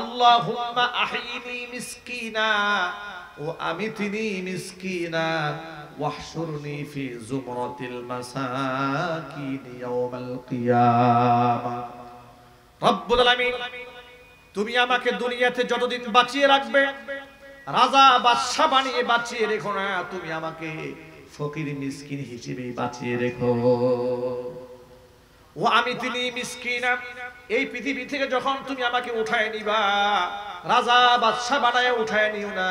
আল্লাহুম্মা আহিনি মিসকিনা ওয়া আমিতনি মিসকিনা ওয়াহশুরনি ফি যুমরাতিল মাসাকিন ইয়াউমাল কিয়ামা। রব্বুল আলামিন, তুমি আমাকে দুনিয়াতে যতদিন বাঁচিয়ে রাখবে, রাজা বাদশা বানিয়ে বাঁচিয়ে রেখো না, তুমি আমাকে ফকির মিসকিন হিসেবে বাঁচিয়ে রেখো। ও আমি তিনি মিসকিনা, এই পৃথিবী থেকে যখন তুমি আমাকে উঠায় নিবা, রাজা বাদশা বানায় উঠায় নিও না,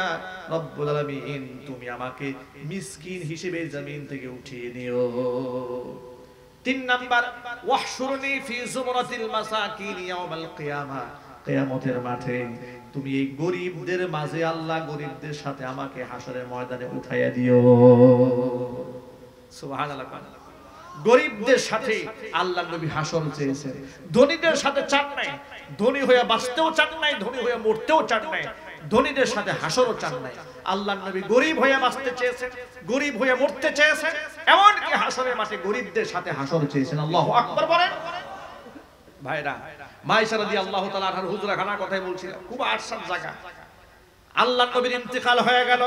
রব্বুল আলামিন তুমি আমাকে মিসকিন হিসেবে জমিন থেকে উঠিয়ে নিও। ৩ নাম্বার, ওয়াহশুরনি ফি যুমরাতিল মাসাকিন ইয়াউমাল কিয়ামা, কিয়ামতের মাঠে তুমি এই গরিবদের মাঝে, আল্লাহ গরিবদের সাথে আমাকে হাসরের ময়দানে উঠাইয়া দিও। সুবহানাল্লাহ। গরিবদের সাথে আল্লাহ নবী হাসর চেয়েছেন, ধনীদের সাথে চান নাই। ধনী হয়ে বাঁচতেও চান নাই, ধনী হয়ে মরতেও চান নাই, ধনীদের সাথে হাসরও চান নাই। আল্লাহ নবী গরিব হয়ে বাঁচতে চেয়েছেন, গরিব হয়ে মরতে চেয়েছেন, এমনকি হাসরের মাঠে গরিবদের সাথে হাসর চেয়েছেন। আল্লাহু আকবার বলেন। ভাইরা, মাইশা রাদিয়াল্লাহু তাআলা আনহার হুজরাখানার কথাই বলছিলাম, খুব আটসাত জায়গা। আল্লাহ নবীর ইন্তেকাল হয়ে গেল,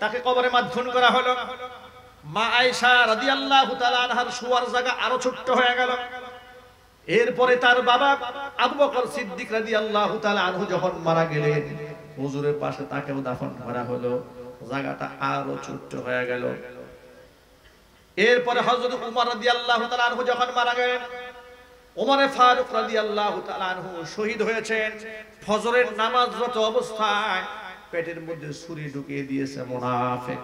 তাকে কবরে মাদফুন করা হলো। মা আয়েশা রাদিয়াল্লাহু তাআলা আনহার শোয়ার জায়গা আরো ছোট্ট হয়ে গেল। এরপরে তার বাবা আবু বকর সিদ্দিক রাদিয়াল্লাহু তাআলা আনহু যখন মারা গেলেন, হুজুরের পাশে তাকেও দাফন করা হলো, জায়গাটা আরো ছোট্ট হয়ে গেল। এরপরে হযরত উমর রাদিয়াল্লাহু তাআলা আনহু যখন মারা গেলেন, ওমরে ফারুক রাদিয়াল্লাহু তাআলা আনহু শহীদ হয়েছেন। ফজরের নামাজরত অবস্থায় পেটের মধ্যে ছুরি ঢুকিয়ে দিয়েছে মুনাফিক,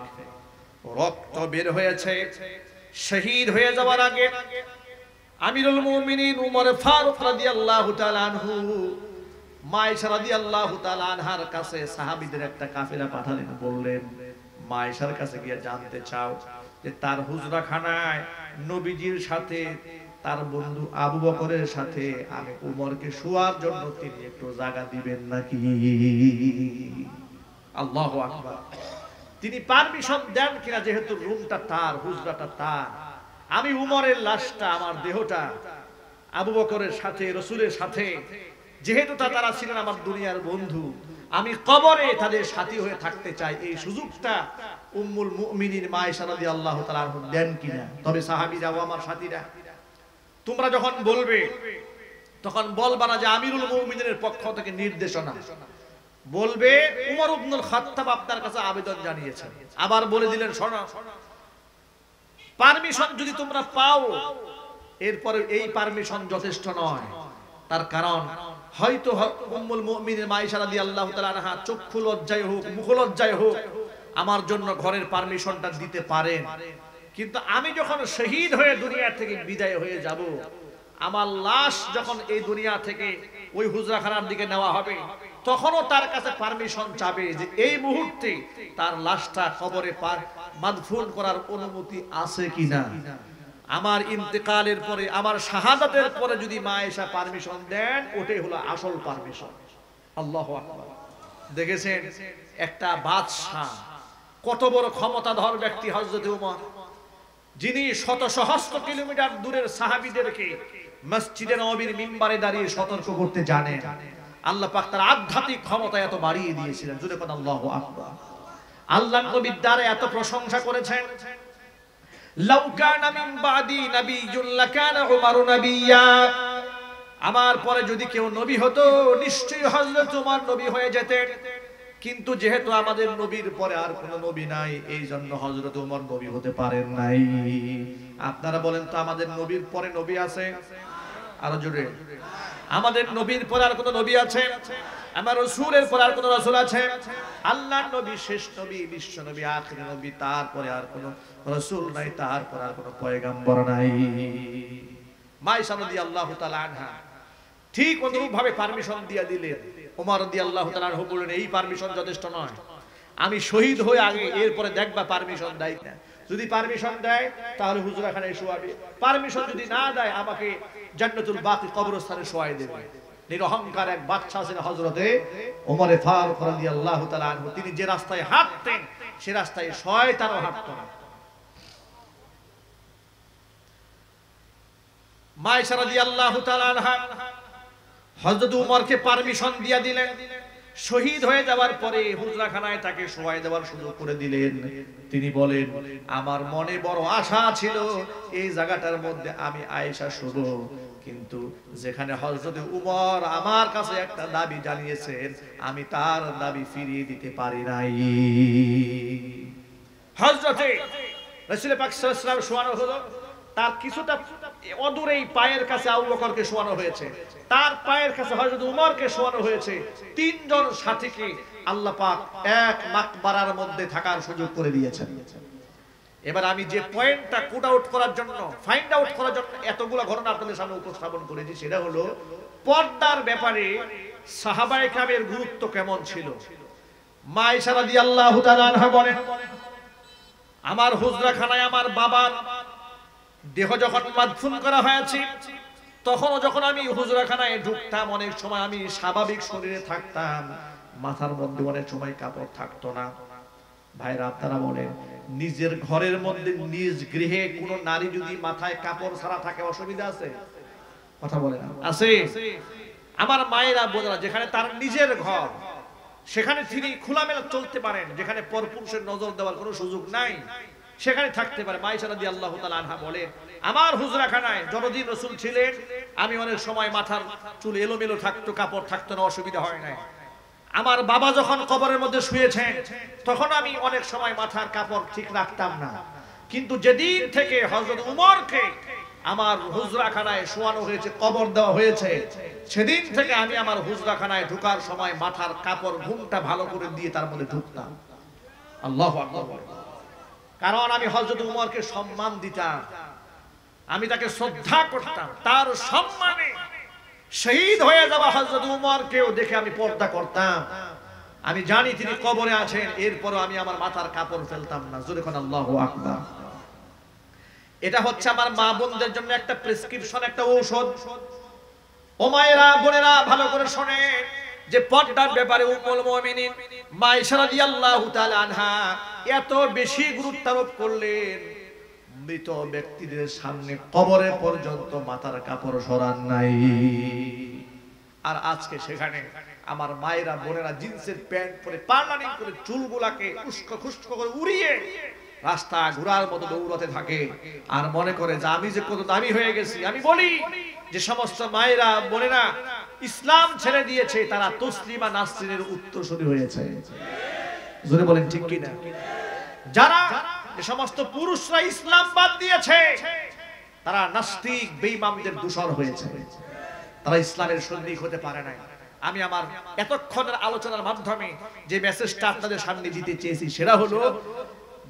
রক্ত বের হয়েছে। শহীদ হয়ে যাওয়ার আগে আমিরুল মুমিনিন ওমর ফারুক রাদিয়াল্লাহু তাআলা আনহু মা আয়েশা রাদিয়াল্লাহু তাআলা আনহার কাছে সাহাবীদের একটা কাফেলা পাঠালেন, বললেন মা আয়েশার কাছে গিয়ে জানতে চাও যে তার হুজরাখানায় নবীজির সাথে তার বন্ধু আবু বকরের সাথে আমি উমরকে শোয়ার জন্য তিনি একটু জায়গা দিবেন নাকি? আল্লাহু আকবার। তিনি পারমিশন দেন কিনা, যেহেতু রুমটা তার, হুজরাটা তার। আমি উমরের লাশটা, আমার দেহটা আবু বকরের সাথে, রাসূলের সাথে, যেহেতু তারা ছিলেন আমার দুনিয়ার বন্ধু, আমি কবরে তাদের সাথী হয়ে থাকতে চাই। এই সুযোগটা উম্মুল মুমিনিন মা আয়েশা রাদিয়াল্লাহু তাআলা দেন কিনা? তবে সাহাবীরা ও আমার সাথীরা, তোমরা যখন বলবে তখন বলবা না যে আমিরুল মুমিনিনের পক্ষ থেকে নির্দেশনা, বলবে উমর ইবনুল খাত্তাব আপনার কাছে আবেদন জানিয়েছেন। আবার বলে দিলেন শোনো, পারমিশন যদি তোমরা পাও, এরপরে এই পারমিশন যথেষ্ট নয়। তার কারণ হয়তো উম্মুল মুমিনিন মা আয়েশা রাদিয়াল্লাহু তাআলা আনহা চক্ষু লজ্জায় হোক, মুখ লজ্জায় হোক আমার জন্য ঘরের পারমিশনটা দিতে পারেন, কিন্তু আমি যখন শহীদ হয়ে দুনিয়া থেকে বিদায় হয়ে যাব, আমার লাশ যখন এই দুনিয়া থেকে ওই হুজরাখানার দিকে নেওয়া হবে, তখনও তার কাছে পারমিশন চাবে যে এই মুহূর্তে তার লাশটা কবরে মাদফুন করার অনুমতি আছে কিনা। আমার ইন্তেকালের পরে, আমার শাহাদাতের পরে যদি মা আয়েশা পারমিশন দেন, ওটাই হলো আসল পারমিশন। আল্লাহু আকবার। দেখেছেন একটা বাদশা, কত বড় ক্ষমতাধর ব্যক্তি হযরত ওমর, যিনি শত সহস্র কিলোমিটার দূরের সাহাবীদেরকে মসজিদে নববীর মিম্বারে দাঁড়িয়ে সতর্ক করতে জানেন। আল্লাহ পাক তার আধ্যাত্মিক ক্ষমতা এত বাড়িয়ে দিয়েছিলেন। জোরে কোন আল্লাহু আকবার। আল্লাহর নবীর দ্বারা এত প্রশংসা করেছেন, লাউ কানা মিন বাদি নাবিয়্যুন লাকানা উমারু নাবিয়্যা, আমার পরে যদি কেউ নবী হতো নিশ্চয়ই হযরত ওমর নবী হয়ে যেতেন। কিন্তু যেহেতু আমাদের নবীর পরে আর কোনো নবী নাই, এই জন্য হযরত ওমর নবী হতে পারেন নাই। আপনারা বলেন তো আমাদের নবীর পরে নবী আছে? আরো জোরে, আমাদের নবীর পরে আর কোনো নবী আছে? আমার রাসূলের পরে আর কোনো রাসূল আছে? আল্লাহর নবী শেষ নবী, বিশ্ব নবী, আখির নবী, তারপরে আর কোনো রাসূল নাই, তারপরে আর কোনো পয়গম্বর নাই। মা আয়েশা রাদিয়াল্লাহু তাআলা আনহা ঠিক অনুরূপ ভাবে পারমিশন দিয়ে দিলেন। ওমর রাদিয়াল্লাহু তাআলা আনহু বললেন এই পারমিশন যথেষ্ট নয়, আমি শহীদ হয়ে আগে এরপরে দেখবা পারমিশন দেয় না। যদি পারমিশন দেয় তাহলে হুজরাখানায় শোয়াবে, পারমিশন যদি না দেয় আমাকে জান্নাতুল বাকি কবরস্থানে শোয়াই দেবে। নিরহংকার এক বাদশা ছিলেন হযরতে ওমর ফারুক রাদিয়াল্লাহু তাআলা আনহু। তিনি যে রাস্তায় হাঁটতেন সে রাস্তায় শয়তানও হাঁটতো না। মা আয়েশা রাদিয়াল্লাহু তাআলা আনহা হযরত উমরকে পারমিশন দিয়ে দিলেন। শহীদ হয়ে যাওয়ার পরে হুজরাখানায় তাকে শোয়াই দেওয়ার সুযোগ করে দিলেন। তিনি বলেন আমার মনে বড় আশা ছিল এই জায়গাটার মধ্যে আমি আয়েশা শুব, কিন্তু যেখানে হযরত উমর আমার কাছে একটা দাবি জানিয়েছেন আমি তার দাবি ফিরিয়ে দিতে পারি নাই। হযরতে রাসূল পাক সাল্লাল্লাহু আলাইহি ওয়াসাল্লাম শোয়ানো হলো, তার কিছুটা অদূরেই পায়ের কাছে আবু বকরকে শোয়ানো হয়েছে, তার পায়ের কাছে হযরত উমরকে শোয়ানো হয়েছে। তিনজন সাথীকে আল্লাহ পাক এক মাকবারার মধ্যে থাকার সুযোগ করে দিয়েছেন। এবার আমি যে পয়েন্টটা কোড আউট করার জন্য, ফাইন্ড আউট করার জন্য এতগুলো ঘটনা আপনাদের সামনে উপস্থাপন করেছি, সেটা হলো পর্দার ব্যাপারে সাহাবায়ে কেরামের গুরুত্ব কেমন ছিল। মা আয়েশা রাদিয়াল্লাহু তাআলা আনহা বলেন আমার হুজরাখানায় আমার বাবার দেহ যখন মাদফুন করা হয়েছে, তখনও যখন আমি হুজরাখানায় ঢুকতাম অনেক সময় আমি স্বাভাবিক শরীরে থাকতাম, মাথার মধ্যে অনেক সময় কাপড় থাকতো না। ভাইরা আপনারা বলেন নিজের ঘরের মধ্যে নিজ গৃহে কোন নারী যদি মাথায় কাপড় ছাড়া থাকে অসুবিধা আছে? কথা বলেন আছে? আমার মায়েরা বোনেরা যেখানে তার নিজের ঘর সেখানে তিনি খোলামেলা চলতে পারেন, যেখানে পরপুরুষের নজর দেওয়ার কোনো সুযোগ নাই সেখানে থাকতে পারে। মা আয়েশা রাদিয়াল্লাহু তাআলা আনহা বলেন আমার হুজরাখানায় যতদিন রাসূল ছিলেন আমি অনেক সময় মাথার চুল এলোমেলো থাকতো, কাপড় থাকতো না, অসুবিধা হয় না। আমার বাবা যখন কবরের মধ্যে শুয়েছেন তখন আমি অনেক সময় মাথার কাপড় ঠিক রাখতাম না, কিন্তু যেদিন থেকে হযরত উমরকে আমার হুজরাখানায় শোয়ানো হয়েছে, কবর দেওয়া হয়েছে, সেদিন থেকে আমি আমার হুজরাখানায় ঢোকার সময় মাথার কাপড় ঘুমটা ভালো করে দিয়ে তার মধ্যে ঢুকতাম। আল্লাহু আকবার। কারণ আমি হযরত উমরকে সম্মান দিতাম, আমি তাকে শ্রদ্ধা করতাম, তার সম্মানে শহীদ হয়ে যাওয়া হযরত উমরকেও দেখে আমি পর্দা করতাম। আমি জানি তিনি কবরে আছেন, এরপরও আমি আমার মাথার কাপড় ফেলতাম না। জোরে কোন আল্লাহু আকবার। এটা হচ্ছে আমার মা বোনদের জন্য একটা প্রেসক্রিপশন, একটা ঔষধ। ও মায়েরা বোনেরা ভালো করে শুনেন যে পর্দার ব্যাপারে উম্মুল মুমিনিন মা আয়েশা রাদিয়াল্লাহু তাআলা আনহা এত বেশি গুরুত্ব আরোপ করলেন, মৃত ব্যক্তিদের সামনে কবরে পর্যন্ত মাথার কাপড় সরান নাই। আর আজকে সেখানে আমার মায়েরা বোনেরা জিন্সের প্যান্ট পরে পার্লানিং করে চুলগুলাকে উস্কো খুস্কো করে উড়িয়ে রাস্তা ঘোরার মতো দৌড়াতে থাকে আর মনে করে যে আমি যে কত দামি হয়ে গেছি। আমি বলি যে সমস্ত মায়েরা বোনেরা ইসলাম ছেড়ে দিয়েছে তারা তসলিমা নাসরিনের উত্তরসূরি হয়েছে। জোরে বলেন ঠিক কি না? যারা যে সমস্ত পুরুষরা ইসলাম বাদ দিয়েছে তারা নাস্তিক বেঈমানদের দূষর হয়েছে, তারা ইসলামের সৈনিক হতে পারে নাই। আমি আমার এতক্ষণের আলোচনার মাধ্যমে যে মেসেজটা আপনাদের সামনে দিতে চেয়েছি সেটা হলো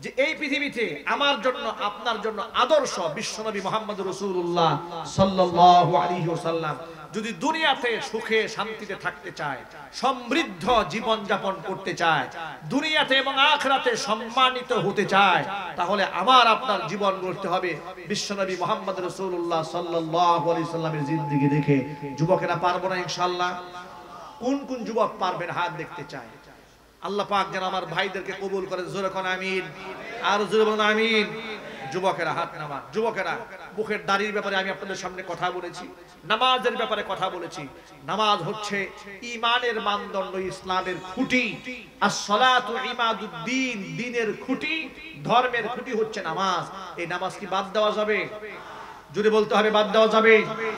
যে এই পৃথিবীতে আমার জন্য আপনার জন্য আদর্শ বিশ্বনবী মুহাম্মদ রাসূলুল্লাহ সাল্লাল্লাহু আলাইহি ওয়াসাল্লাম যদি দুনিয়াতে সুখে শান্তিতে থাকতে চায়, সমৃদ্ধ জীবন যাপন করতে চায়, দুনিয়াতে এবং আখিরাতে সম্মানিত হতে চায়, তাহলে আমার আপনার জীবন গড়তে হবে বিশ্বনবী মুহাম্মদ রাসূলুল্লাহ সাল্লাল্লাহু আলাইহি ওয়াসাল্লামের জিন্দেগি দেখে। যুবকেরা পারবো না ইনশাআল্লাহ? কোন কোন যুবক পারবেন হাত দেখতে চাই? আল্লাহ পাক যেন আমার ভাইদেরকে কবুল করে। জোরে কোন আমিন, আর জোরে বলুন আমিন। যুবকেরা হাত নামান। যুবকেরা, মুখের দাড়ির ব্যাপারে আমি আপনাদের সামনে কথা বলেছি, নামাজের ব্যাপারে কথা বলেছি। নামাজ হচ্ছে ঈমানের মানদণ্ড, ইসলামের খুঁটি। আস-সালাতু ইমাদুদ্দিন, দ্বীনের খুঁটি, ধর্মের খুঁটি হচ্ছে নামাজ। এই নামাজ কি বাদ দেওয়া যাবে? যদি বলতে হবে বাদ দেওয়া যাবে?